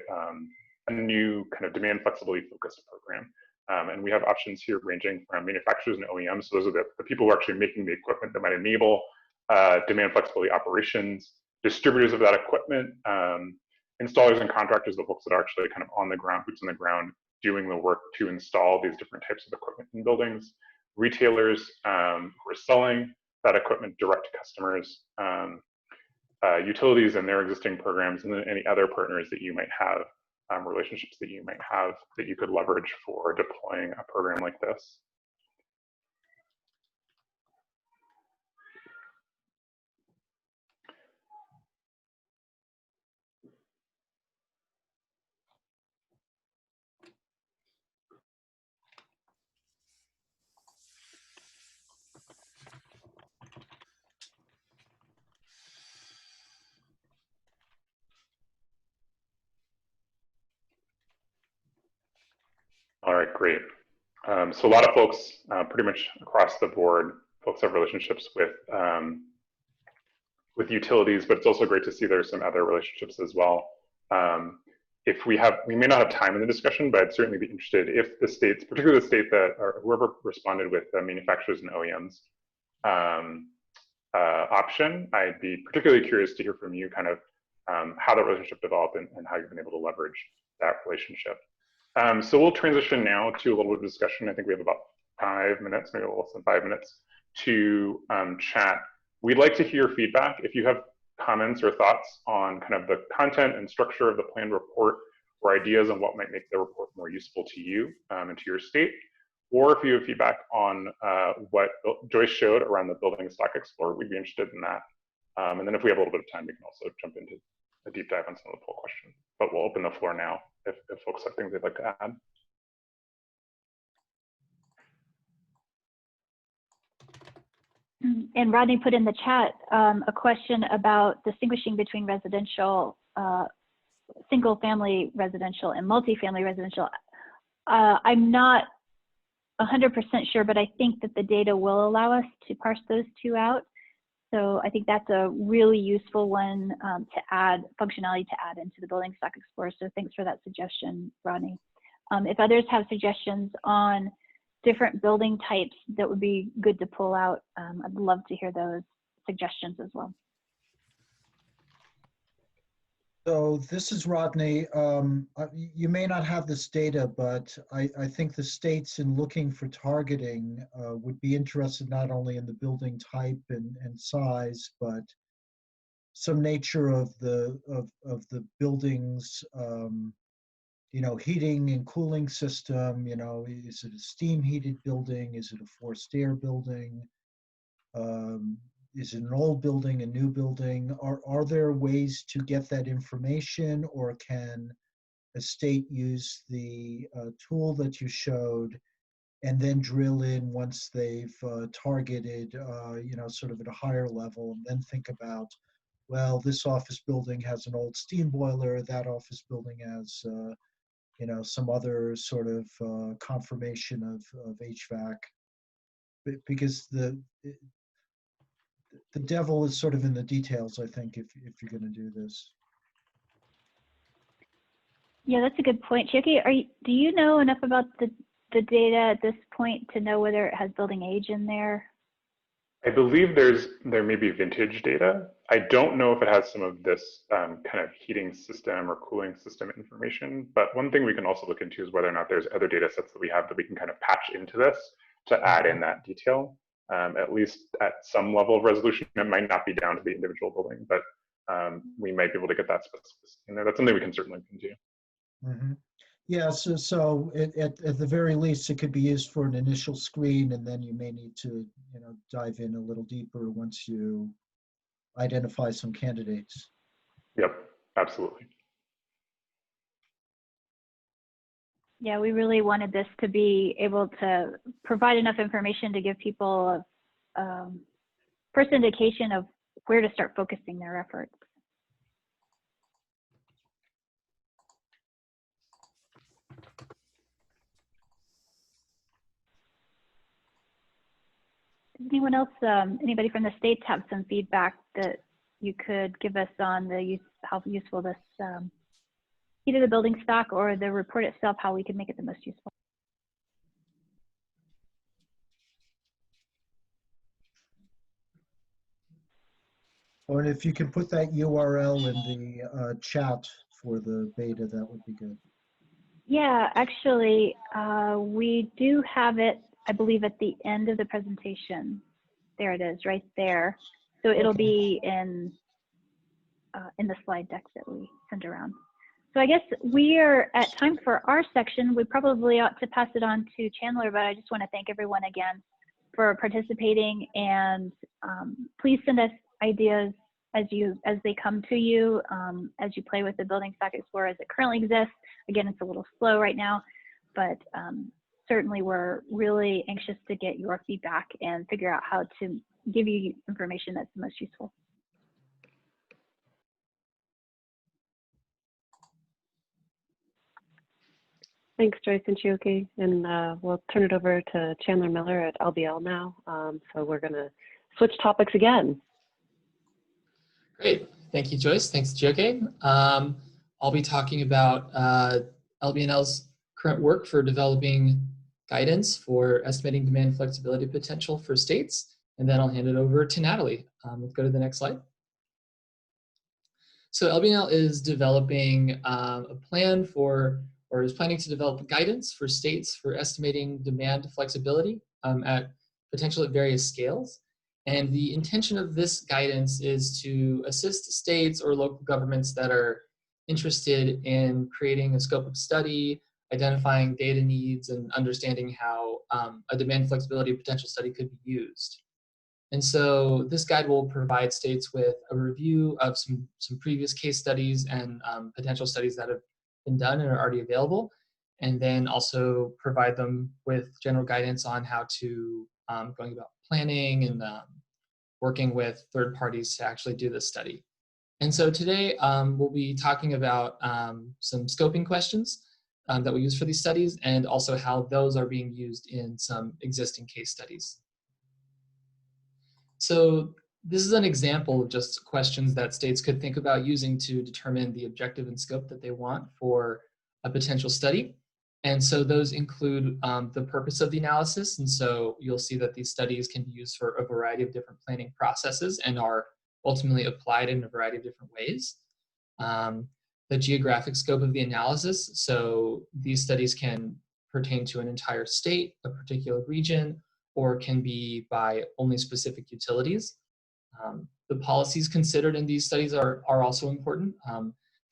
a new kind of demand flexibility focused program. And we have options here ranging from manufacturers and OEMs. So those are the people who are actually making the equipment that might enable demand flexibility operations, distributors of that equipment, installers and contractors, the folks that are actually kind of on the ground, boots on the ground, doing the work to install these different types of equipment in buildings, retailers who are selling that equipment direct to customers, utilities and their existing programs, and then any other partners that you might have, relationships that you might have that you could leverage for deploying a program like this. All right, great. So a lot of folks, pretty much across the board, folks have relationships with utilities, but it's also great to see there's some other relationships as well. If we may not have time in the discussion, but I'd certainly be interested if the states, particularly the state that, or whoever responded with the manufacturers and OEMs option, I'd be particularly curious to hear from you kind of how that relationship developed and how you've been able to leverage that relationship. So we'll transition now to a little bit of discussion. I think we have about 5 minutes, maybe a little less than 5 minutes to chat. We'd like to hear feedback. If you have comments or thoughts on kind of the content and structure of the planned report or ideas on what might make the report more useful to you and to your state, or if you have feedback on what Joyce showed around the Building Stock Explorer, we'd be interested in that. And then if we have a little bit of time, we can also jump into a deep dive on some of the poll questions. But we'll open the floor now if folks have things they'd like to add. And Rodney put in the chat a question about distinguishing between residential, single family residential and multifamily residential. I'm not 100% sure, but I think that the data will allow us to parse those two out. So I think that's a really useful one to add, functionality to add into the Building Stock Explorer. So thanks for that suggestion, Rodney. If others have suggestions on different building types that would be good to pull out, I'd love to hear those suggestions as well. So this is Rodney. You may not have this data, but I think the states in looking for targeting would be interested not only in the building type and size, but some nature of the building's heating and cooling system. Is it a steam heated building? Is it a forced air building? Is it an old building, a new building? Are there ways to get that information, or can a state use the tool that you showed and then drill in once they've targeted, sort of at a higher level, and then think about, well, this office building has an old steam boiler, that office building has, some other sort of confirmation of HVAC, because the devil is sort of in the details, I think, if you're going to do this. Yeah, that's a good point. Chiaki, do you know enough about the data at this point to know whether it has building age in there? I believe there may be vintage data. I don't know if it has some of this kind of heating system or cooling system information, but one thing we can also look into is whether or not there's other data sets that we have that we can kind of patch into this to add in that detail. At least at some level of resolution. It might not be down to the individual building, but we might be able to get that specificity in there. That's something we can certainly do. Mm-hmm. Yeah, so at the very least, it could be used for an initial screen, and then you may need to, dive in a little deeper once you identify some candidates. Yep, absolutely. Yeah, we really wanted this to be able to provide enough information to give people a first indication of where to start focusing their efforts. Does anyone else, anybody from the States have some feedback that you could give us on how useful this either the building stock or the report itself, how we can make it the most useful? Or if you can put that URL in the chat for the beta, that would be good. Yeah, actually, we do have it, I believe, at the end of the presentation. There it is, right there. So it'll be in the slide deck that we send around. So I guess we are at time for our section. We probably ought to pass it on to Chandler, but I just want to thank everyone again for participating, and please send us ideas as they come to you, as you play with the Building Stock Explorer as it currently exists. Again, it's a little slow right now, but certainly we're really anxious to get your feedback and figure out how to give you information that's the most useful. Thanks, Joyce and Chioke. And we'll turn it over to Chandler Miller at LBL now. So we're going to switch topics again. Great. Thank you, Joyce. Thanks, Chioke. I'll be talking about LBNL's current work for developing guidance for estimating demand flexibility potential for states. And then I'll hand it over to Natalie. Let's go to the next slide. So LBNL is developing a plan for, or is planning to develop guidance for states for estimating demand flexibility at potential at various scales. And the intention of this guidance is to assist states or local governments that are interested in creating a scope of study, identifying data needs, and understanding how a demand flexibility potential study could be used. And so this guide will provide states with a review of some previous case studies and potential studies that have been done and are already available, and then also provide them with general guidance on how to going about planning and working with third parties to actually do this study. And so today we'll be talking about some scoping questions that we use for these studies, and also how those are being used in some existing case studies. So this is an example of just questions that states could think about using to determine the objective and scope that they want for a potential study. And so those include the purpose of the analysis. And so you'll see that these studies can be used for a variety of different planning processes and are ultimately applied in a variety of different ways. The geographic scope of the analysis. So these studies can pertain to an entire state, a particular region, or can be by only specific utilities. The policies considered in these studies are also important.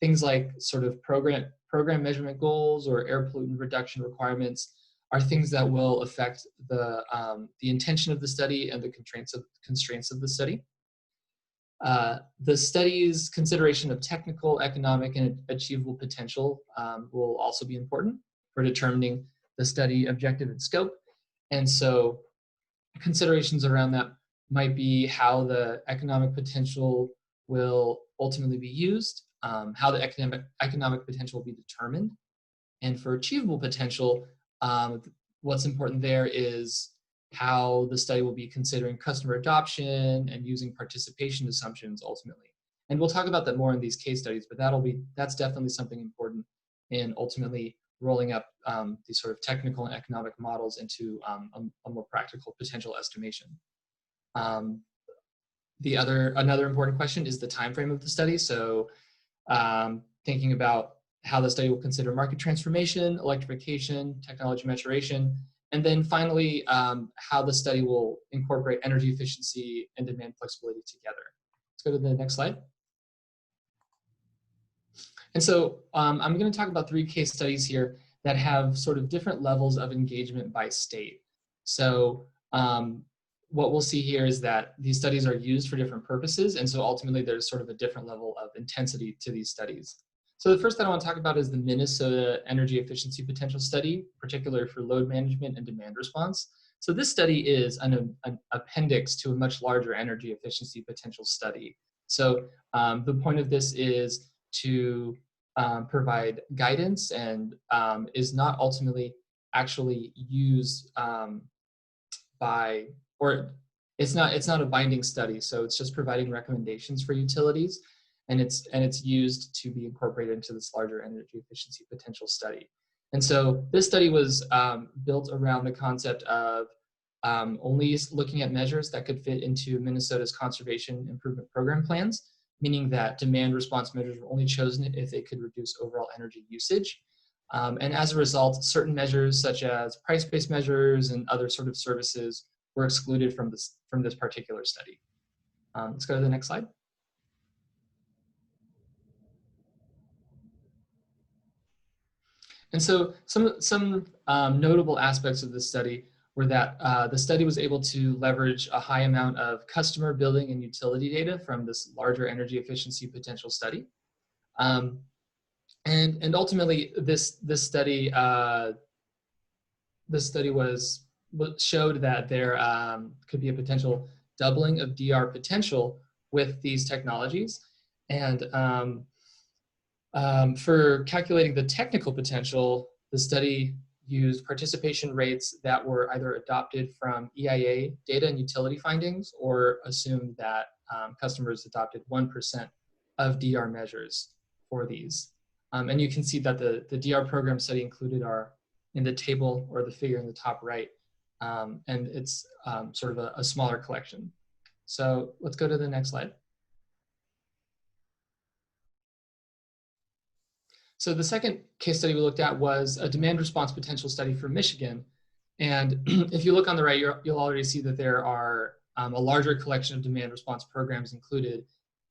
Things like sort of program measurement goals or air pollutant reduction requirements are things that will affect the intention of the study and the constraints of the study. The study's consideration of technical, economic, and achievable potential will also be important for determining the study objective and scope. And so considerations around that might be how the economic potential will ultimately be used, how the economic potential will be determined. And for achievable potential, what's important there is how the study will be considering customer adoption and using participation assumptions ultimately. And we'll talk about that more in these case studies, but that's definitely something important in ultimately rolling up these sort of technical and economic models into a more practical potential estimation. Another important question is the time frame of the study. So thinking about how the study will consider market transformation, electrification, technology maturation, and then finally how the study will incorporate energy efficiency and demand flexibility together. Let's go to the next slide. And so I'm going to talk about 3 case studies here that have sort of different levels of engagement by state. So what we'll see here is that these studies are used for different purposes, and so ultimately there's sort of a different level of intensity to these studies. So the first that I want to talk about is the Minnesota Energy Efficiency Potential Study, particularly for load management and demand response. So this study is an appendix to a much larger energy efficiency potential study. So the point of this is to provide guidance and is not ultimately actually used by, or it's not a binding study. So it's just providing recommendations for utilities, and it's used to be incorporated into this larger energy efficiency potential study. And so this study was built around the concept of only looking at measures that could fit into Minnesota's conservation improvement program plans, meaning that demand response measures were only chosen if they could reduce overall energy usage. And as a result, certain measures such as price-based measures and other sort of services were excluded from this particular study. Let's go to the next slide. And so some notable aspects of this study were that the study was able to leverage a high amount of customer, building, and utility data from this larger energy efficiency potential study. And ultimately, this study showed that there could be a potential doubling of DR potential with these technologies. And for calculating the technical potential, the study used participation rates that were either adopted from EIA data and utility findings, or assumed that customers adopted 1% of DR measures for these. And you can see that the DR program study included are in the table or the figure in the top right, and it's sort of a smaller collection. So let's go to the next slide. So the second case study we looked at was a demand response potential study for Michigan. And if you look on the right, you'll already see that there are a larger collection of demand response programs included.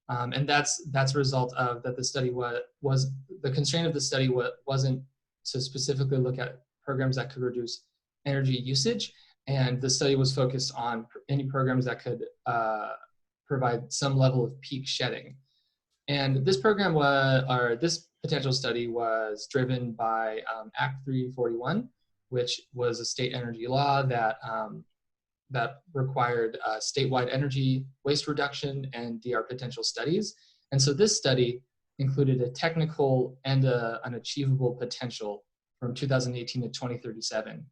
And that's a result of that the study was the constraint of the study wasn't to specifically look at programs that could reduce energy usage. And the study was focused on any programs that could provide some level of peak shedding. And this program this potential study was driven by Act 341, which was a state energy law that required statewide energy waste reduction and DR potential studies. And so this study included a technical and an achievable potential from 2018 to 2037.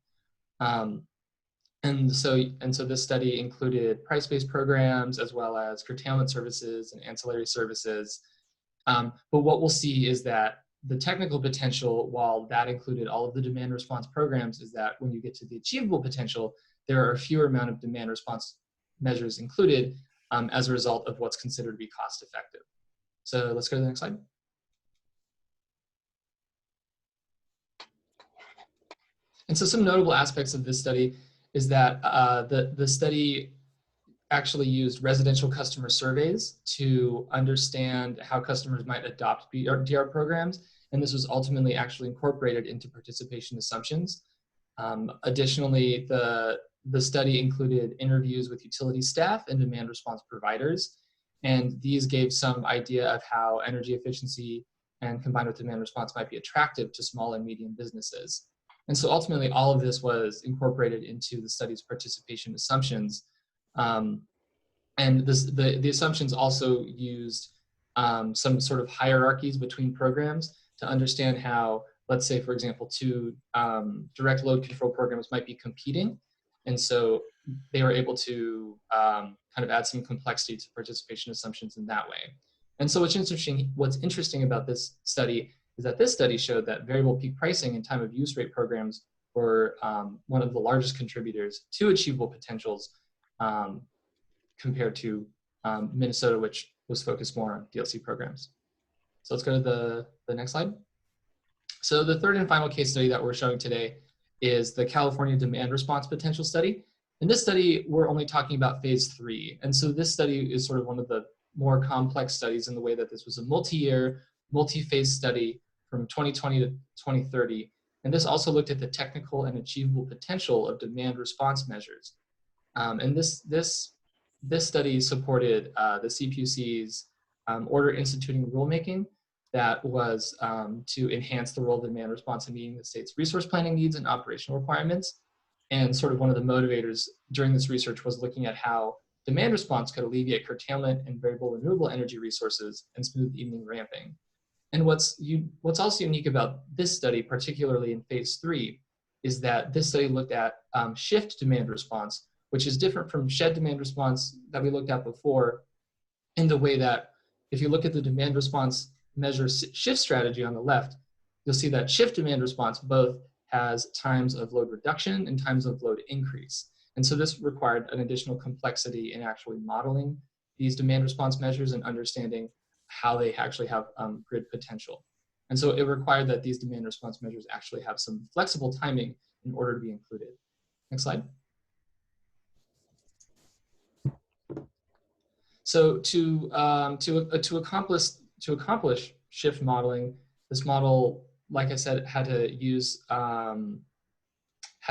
And so this study included price-based programs as well as curtailment services and ancillary services. But what we'll see is that the technical potential, while that included all of the demand response programs, is that when you get to the achievable potential, there are a fewer amount of demand response measures included as a result of what's considered to be cost effective. So let's go to the next slide. And so some notable aspects of this study is that the study actually used residential customer surveys to understand how customers might adopt DR programs, and this was ultimately actually incorporated into participation assumptions. Additionally, the study included interviews with utility staff and demand response providers, and these gave some idea of how energy efficiency and combined with demand response might be attractive to small and medium businesses. And so ultimately, all of this was incorporated into the study's participation assumptions. And the assumptions also used some sort of hierarchies between programs to understand how, let's say, for example, two direct load control programs might be competing. And so they were able to kind of add some complexity to participation assumptions in that way. And so what's interesting about this study is that this study showed that variable peak pricing and time of use rate programs were one of the largest contributors to achievable potentials compared to Minnesota, which was focused more on DLC programs. So let's go to the next slide. So the third and final case study that we're showing today is the California Demand Response Potential Study. In this study, we're only talking about phase 3. And so this study is sort of one of the more complex studies in the way that this was a multi-year, multi-phase study from 2020 to 2030. And this also looked at the technical and achievable potential of demand response measures. And this study supported the CPUC's order instituting rulemaking that was to enhance the role of demand response in meeting the state's resource planning needs and operational requirements. And sort of one of the motivators during this research was looking at how demand response could alleviate curtailment in variable renewable energy resources and smooth evening ramping. And what's also unique about this study, particularly in phase 3, is that this study looked at shift demand response, which is different from shed demand response that we looked at before, in the way that if you look at the demand response measure shift strategy on the left, you'll see that shift demand response both has times of load reduction and times of load increase. And so this required an additional complexity in actually modeling these demand response measures and understanding how they actually have grid potential. And so it required that these demand response measures actually have some flexible timing in order to be included. Next slide. So to accomplish shift modeling, this model, like I said, had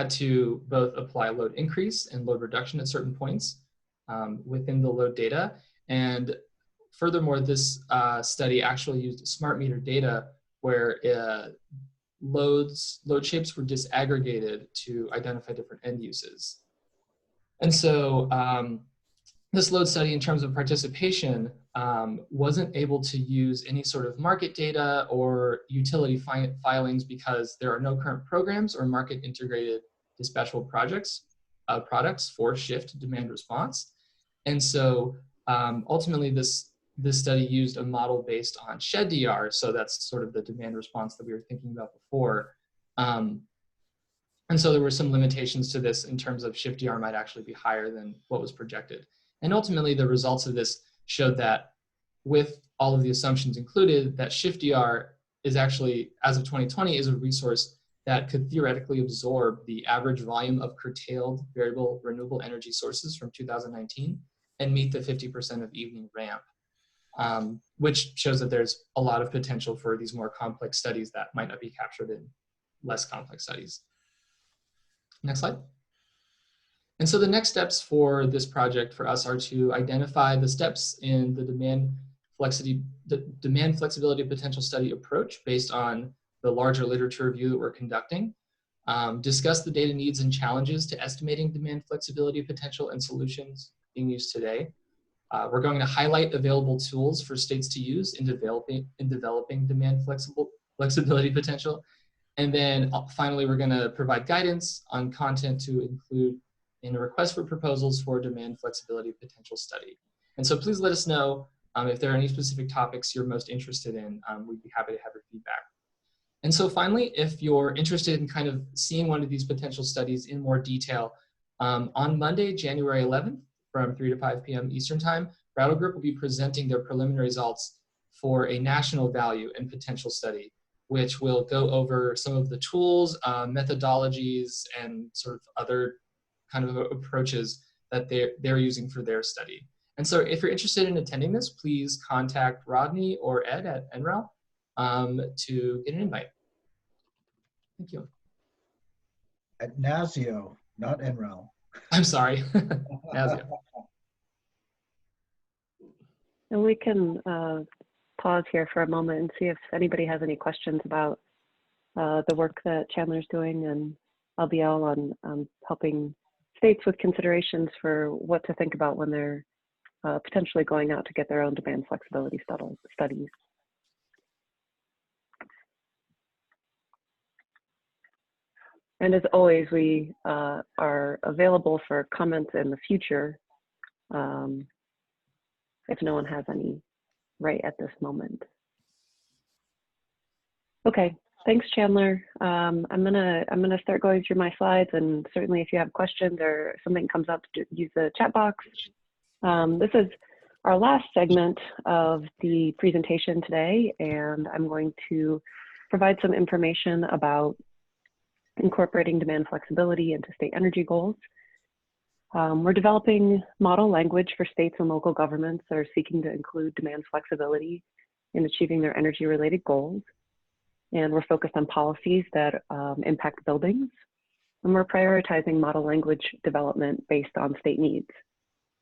to both apply load increase and load reduction at certain points within the load data. And furthermore, this study actually used smart meter data where load shapes were disaggregated to identify different end uses. And so this load study, in terms of participation, wasn't able to use any sort of market data or utility filings because there are no current programs or market integrated dispatchable products for shift demand response. And so ultimately this study used a model based on shed DR, so that's sort of the demand response that we were thinking about before. And so there were some limitations to this in terms of shift DR might actually be higher than what was projected. And ultimately the results of this showed that with all of the assumptions included, that shift DR is actually, as of 2020, is a resource that could theoretically absorb the average volume of curtailed variable renewable energy sources from 2019 and meet the 50% of evening ramp, which shows that there's a lot of potential for these more complex studies that might not be captured in less complex studies. Next slide. And so the next steps for this project for us are to identify the steps in the demand flexibility potential study approach based on the larger literature review that we're conducting, discuss the data needs and challenges to estimating demand flexibility potential and solutions being used today. We're going to highlight available tools for states to use in developing demand flexibility potential. And then finally, we're going to provide guidance on content to include in a request for proposals for demand flexibility potential study. And so please let us know if there are any specific topics you're most interested in. We'd be happy to have your feedback. And so finally, if you're interested in kind of seeing one of these potential studies in more detail, on Monday, January 11th, from 3 to 5 p.m. Eastern Time, Brattle Group will be presenting their preliminary results for a national value and potential study, which will go over some of the tools, methodologies, and sort of other kind of approaches that they're using for their study. And so if you're interested in attending this, please contact Rodney or Ed at NREL to get an invite. Thank you. At NASIO, not NREL. I'm sorry, NASIO. And we can pause here for a moment and see if anybody has any questions about the work that Chandler's doing and LBL on helping states with considerations for what to think about when they're potentially going out to get their own demand flexibility studies. And as always, we are available for comments in the future if no one has any right at this moment. Okay, thanks, Chandler. I'm gonna start going through my slides, and certainly if you have questions or something comes up, use the chat box. This is our last segment of the presentation today, and I'm going to provide some information about incorporating demand flexibility into state energy goals. We're developing model language for states and local governments that are seeking to include demand flexibility in achieving their energy-related goals. and we're focused on policies that impact buildings. And we're prioritizing model language development based on state needs.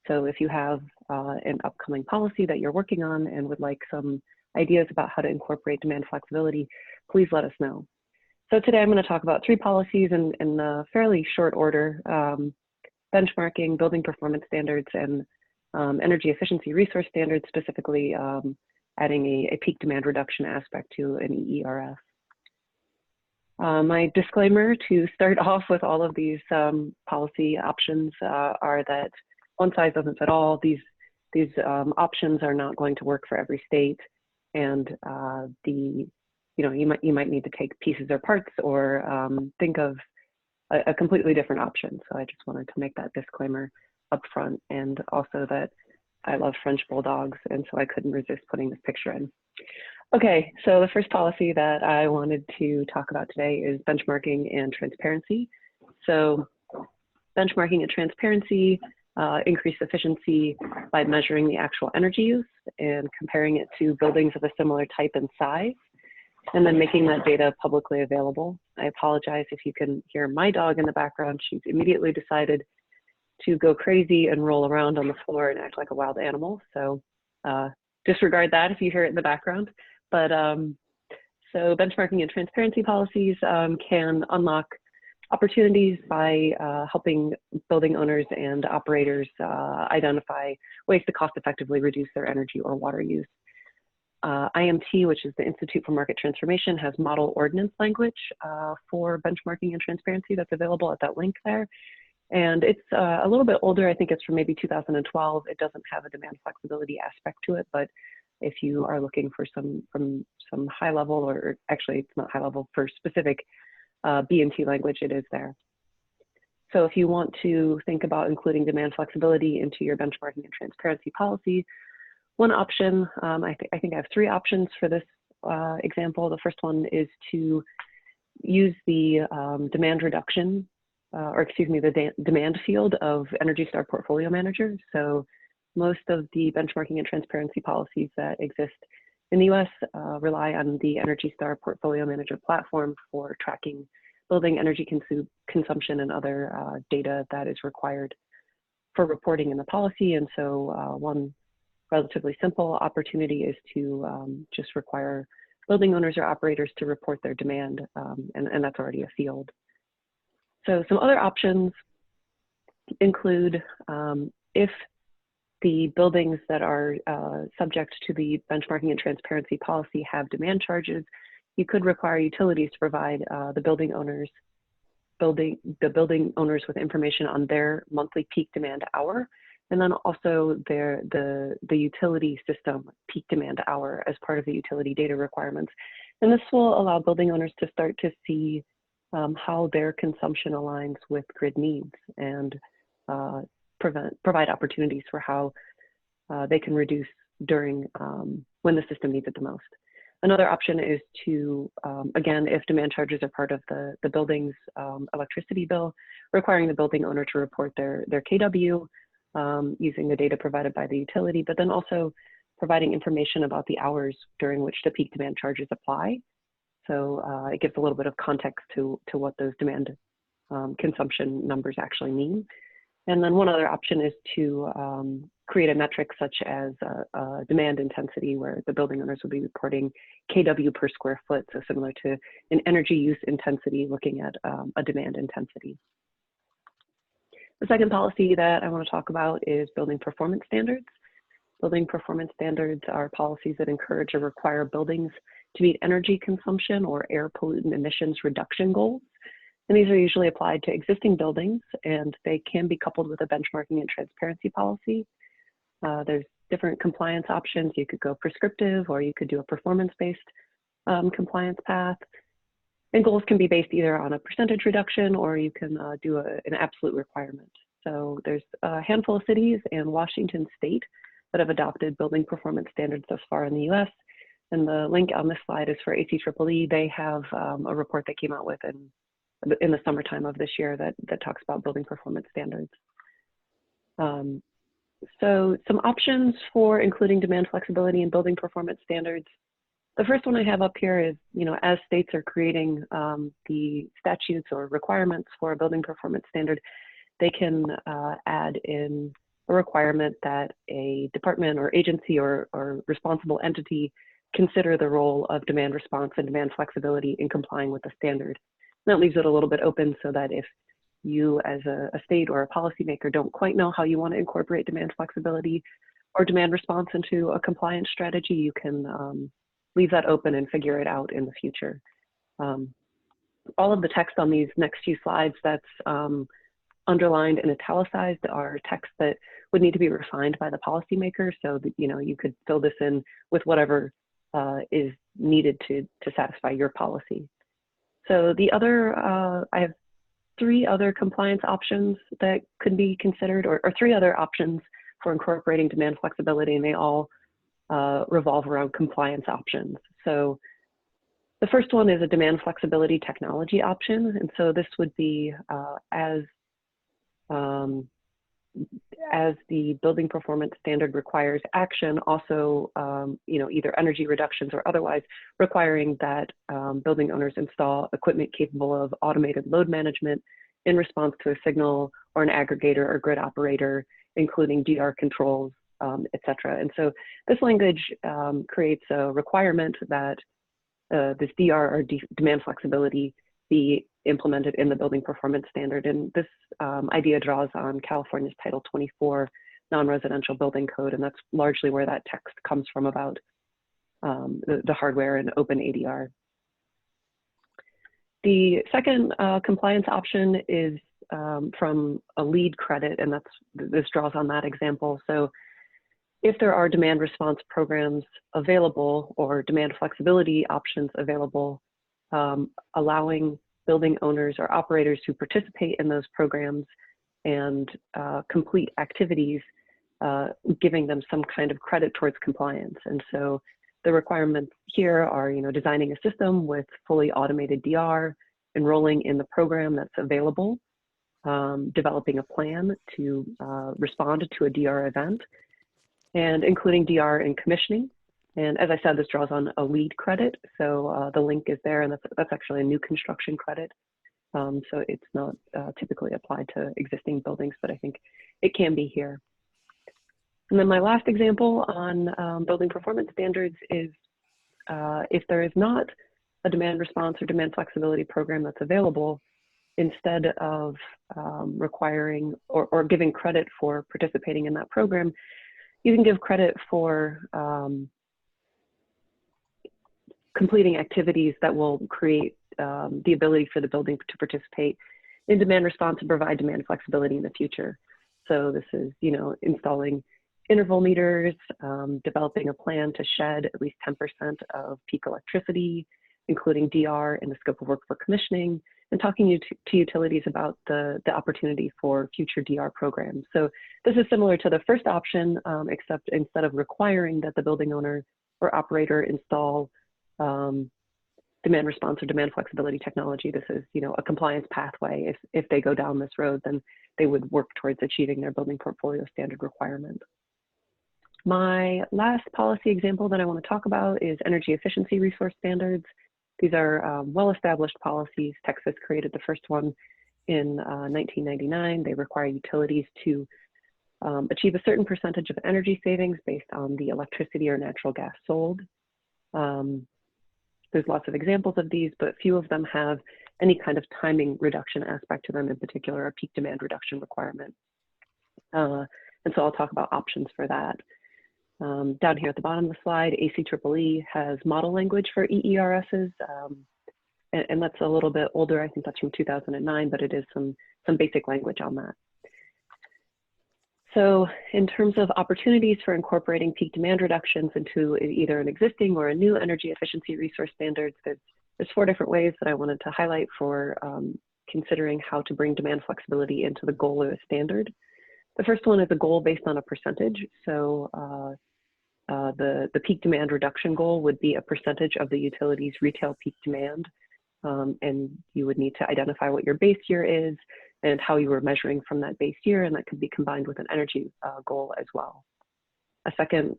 So if you have an upcoming policy that you're working on and would like some ideas about how to incorporate demand flexibility, please let us know. So today I'm going to talk about 3 policies in a fairly short order: benchmarking, building performance standards, and energy efficiency resource standards, specifically adding a peak demand reduction aspect to an EERF. My disclaimer to start off with all of these policy options are that one size doesn't fit all. These options are not going to work for every state, and you might need to take pieces or parts or think of a completely different option. So I just wanted to make that disclaimer up front, and also that I love French bulldogs, and so I couldn't resist putting this picture in. Okay, so the first policy that I wanted to talk about today is benchmarking and transparency. So benchmarking and transparency increase efficiency by measuring the actual energy use and comparing it to buildings of a similar type and size, and then making that data publicly available. I apologize if you can hear my dog in the background. She's immediately decided to go crazy and roll around on the floor and act like a wild animal. So disregard that if you hear it in the background. But so benchmarking and transparency policies can unlock opportunities by helping building owners and operators identify ways to cost effectively reduce their energy or water use. IMT, which is the Institute for Market Transformation, has model ordinance language for benchmarking and transparency that's available at that link there. And it's a little bit older. I think it's from maybe 2012. It doesn't have a demand flexibility aspect to it, but if you are looking for some high level, or actually it's not high level, for specific B&T language, it is there. So if you want to think about including demand flexibility into your benchmarking and transparency policy, one option, I think I have 3 options for this example. The first one is to use the demand reduction, the demand field of Energy Star Portfolio Manager. So most of the benchmarking and transparency policies that exist in the US rely on the Energy Star Portfolio Manager platform for tracking building energy consumption and other data that is required for reporting in the policy. And so one relatively simple opportunity is to just require building owners or operators to report their demand, and that's already a field. So some other options include if the buildings that are subject to the benchmarking and transparency policy have demand charges, you could require utilities to provide the building owners with information on their monthly peak demand hour, and then also the utility system peak demand hour as part of the utility data requirements. And this will allow building owners to start to see how their consumption aligns with grid needs, and provide opportunities for how they can reduce during when the system needs it the most. Another option is to, again, if demand charges are part of the building's electricity bill, requiring the building owner to report their KW using the data provided by the utility, but then also providing information about the hours during which the peak demand charges apply. So it gives a little bit of context to what those demand consumption numbers actually mean. And then one other option is to create a metric such as demand intensity, where the building owners will be reporting KW per square foot, so similar to an energy use intensity, looking at a demand intensity. The second policy that I want to talk about is building performance standards. Building performance standards are policies that encourage or require buildings to meet energy consumption or air pollutant emissions reduction goals. And these are usually applied to existing buildings, and they can be coupled with a benchmarking and transparency policy. There's different compliance options. You could go prescriptive, or you could do a performance-based compliance path. And goals can be based either on a percentage reduction, or you can do an absolute requirement. So there's a handful of cities and Washington State that have adopted building performance standards thus far in the US. And the link on this slide is for ACEEE. They have a report that came out with in the summertime of this year that talks about building performance standards. So some options for including demand flexibility and building performance standards. The first one I have up here is, as states are creating the statutes or requirements for a building performance standard, they can add in a requirement that a department or agency or responsible entity consider the role of demand response and demand flexibility in complying with the standard. And that leaves it a little bit open so that if you as a state or a policymaker don't quite know how you want to incorporate demand flexibility or demand response into a compliance strategy, you can leave that open and figure it out in the future. All of the text on these next few slides that's underlined and italicized are text that would need to be refined by the policymaker, so that you could fill this in with whatever is needed to satisfy your policy. So the other, I have 3 other compliance options that could be considered, or 3 other options for incorporating demand flexibility, and they all revolve around compliance options. So the first one is a demand flexibility technology option, and so this would be as the building performance standard requires action, also either energy reductions or otherwise, requiring that building owners install equipment capable of automated load management in response to a signal or an aggregator or grid operator, including DR controls, et cetera. And so this language creates a requirement that this DR or demand flexibility be implemented in the building performance standard. And this idea draws on California's Title 24 non-residential building code, and that's largely where that text comes from about the hardware and open ADR. The second compliance option is from a LEED credit, and this draws on that example. So if there are demand response programs available or demand flexibility options available, allowing building owners or operators who participate in those programs and complete activities, giving them some kind of credit towards compliance. And so the requirements here are, designing a system with fully automated DR, enrolling in the program that's available, developing a plan to respond to a DR event, and including DR in commissioning. And as I said, this draws on a LEED credit. So the link is there, and that's actually a new construction credit. So it's not typically applied to existing buildings, but I think it can be here. And then my last example on building performance standards is if there is not a demand response or demand flexibility program that's available, instead of requiring or giving credit for participating in that program, you can give credit for completing activities that will create the ability for the building to participate in demand response and provide demand flexibility in the future. So this is, installing interval meters, developing a plan to shed at least 10% of peak electricity, including DR in the scope of work for commissioning, and talking to utilities about the opportunity for future DR programs. So this is similar to the first option, except instead of requiring that the building owner or operator install demand response or demand flexibility technology, this is, a compliance pathway. If they go down this road, then they would work towards achieving their building portfolio standard requirement. My last policy example that I want to talk about is energy efficiency resource standards. These are well-established policies. Texas created the first one in 1999. They require utilities to achieve a certain percentage of energy savings based on the electricity or natural gas sold. There's lots of examples of these, but few of them have any kind of timing reduction aspect to them, in particular a peak demand reduction requirement. And so I'll talk about options for that. Down here at the bottom of the slide, ACEEE has model language for EERSs, and that's a little bit older. I think that's from 2009, but it is some basic language on that. So in terms of opportunities for incorporating peak demand reductions into either an existing or a new energy efficiency resource standards, there's 4 different ways that I wanted to highlight for considering how to bring demand flexibility into the goal or the standard. The first one is a goal based on a percentage. So the peak demand reduction goal would be a percentage of the utility's retail peak demand. And you would need to identify what your base year is and how you were measuring from that base year, and that could be combined with an energy goal as well. A second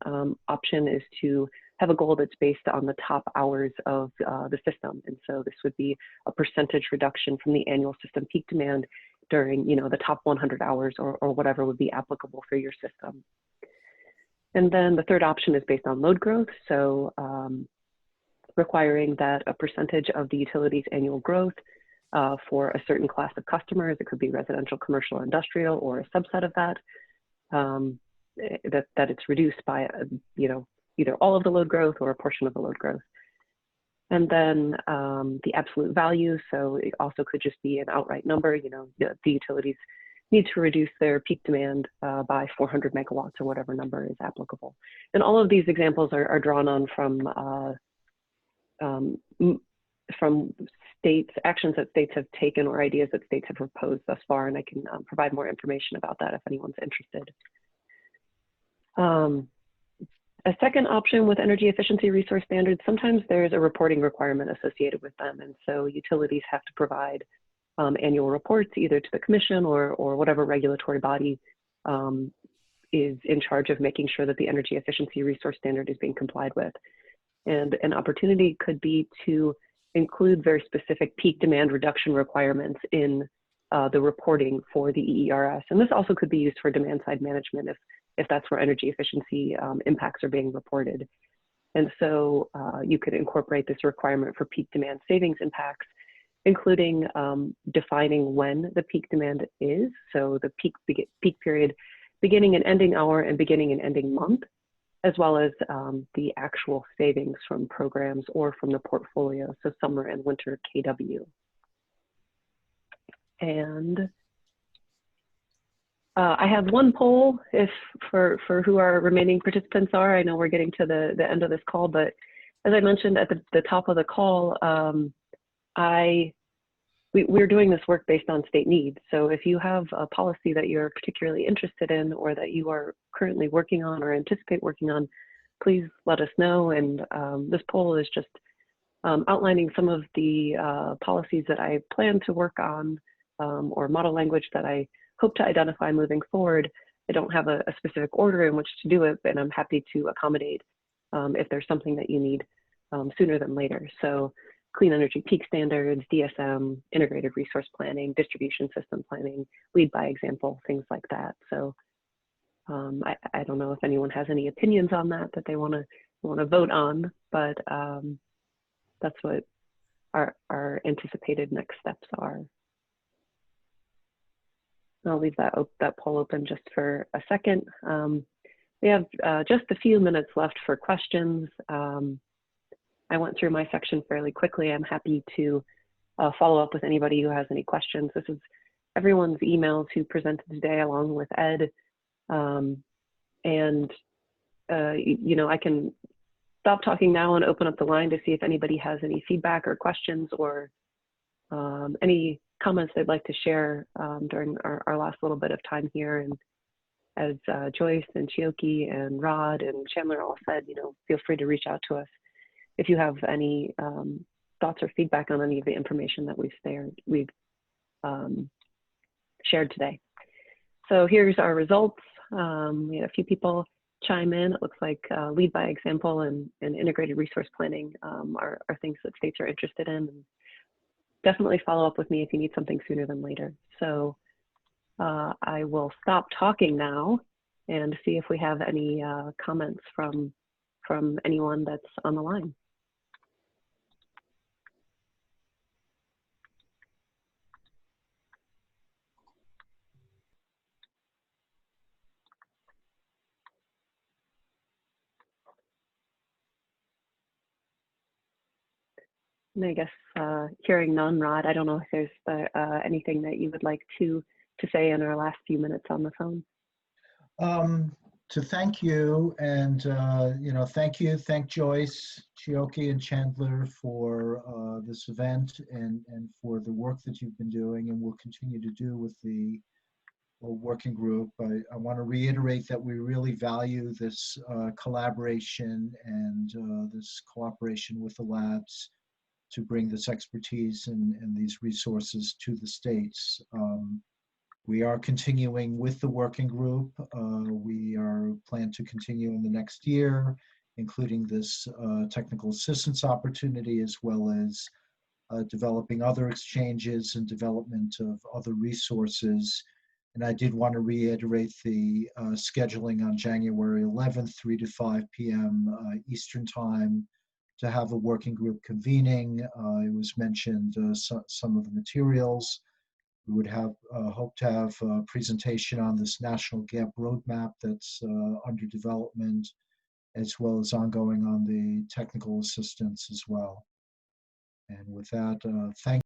option is to have a goal that's based on the top hours of the system. And so this would be a percentage reduction from the annual system peak demand during, the top 100 hours or whatever would be applicable for your system. And then the third option is based on load growth. So requiring that a percentage of the utility's annual growth for a certain class of customers, it could be residential, commercial, industrial, or a subset of that, that it's reduced by, either all of the load growth or a portion of the load growth. And then the absolute value, so it also could just be an outright number, the utilities need to reduce their peak demand by 400 megawatts or whatever number is applicable. And all of these examples are drawn on from actions that states have taken or ideas that states have proposed thus far, and I can provide more information about that if anyone's interested. A second option with energy efficiency resource standards, sometimes there's a reporting requirement associated with them, and so utilities have to provide annual reports either to the commission or whatever regulatory body is in charge of making sure that the energy efficiency resource standard is being complied with. And an opportunity could be to include very specific peak demand reduction requirements in the reporting for the EERS. And this also could be used for demand side management if that's where energy efficiency impacts are being reported. And so you could incorporate this requirement for peak demand savings impacts, including defining when the peak demand is. So the peak period, beginning and ending hour and beginning and ending month, as well as the actual savings from programs or from the portfolio, so summer and winter KW. And I have one poll for who our remaining participants are. I know we're getting to the end of this call, but as I mentioned at the top of the call, we're doing this work based on state needs. So if you have a policy that you're particularly interested in or that you are currently working on or anticipate working on, please let us know. And this poll is just outlining some of the policies that I plan to work on or model language that I hope to identify moving forward. I don't have a specific order in which to do it, and I'm happy to accommodate if there's something that you need sooner than later. So clean energy peak standards, DSM, integrated resource planning, distribution system planning, lead by example, things like that. So I don't know if anyone has any opinions on that they want to vote on, but that's what our anticipated next steps are. I'll leave that poll open just for a second. We have just a few minutes left for questions. I went through my section fairly quickly. I'm happy to follow up with anybody who has any questions. This is everyone's emails who presented today along with Ed. I can stop talking now and open up the line to see if anybody has any feedback or questions or any comments they'd like to share during our last little bit of time here. And as Joyce and Chioke and Rod and Chandler all said, feel free to reach out to us if you have any thoughts or feedback on any of the information that we've shared today. So here's our results. We had a few people chime in. It looks like lead by example and integrated resource planning are things that states are interested in. And definitely follow up with me if you need something sooner than later. So I will stop talking now and see if we have any comments from anyone that's on the line. And I guess hearing none, Rod, I don't know if there's anything that you would like to say in our last few minutes on the phone. To thank you and, thank Joyce, Chioke, and Chandler for this event and for the work that you've been doing and will continue to do with the working group. I want to reiterate that we really value this collaboration and this cooperation with the labs to bring this expertise and these resources to the states. We are continuing with the working group. We are planned to continue in the next year, including this technical assistance opportunity, as well as developing other exchanges and development of other resources. And I did want to reiterate the scheduling on January 11th, 3 to 5 p.m. Eastern Time, to have a working group convening. It was mentioned some of the materials. We would have hope to have a presentation on this national gap roadmap that's under development, as well as ongoing on the technical assistance as well. And with that, thank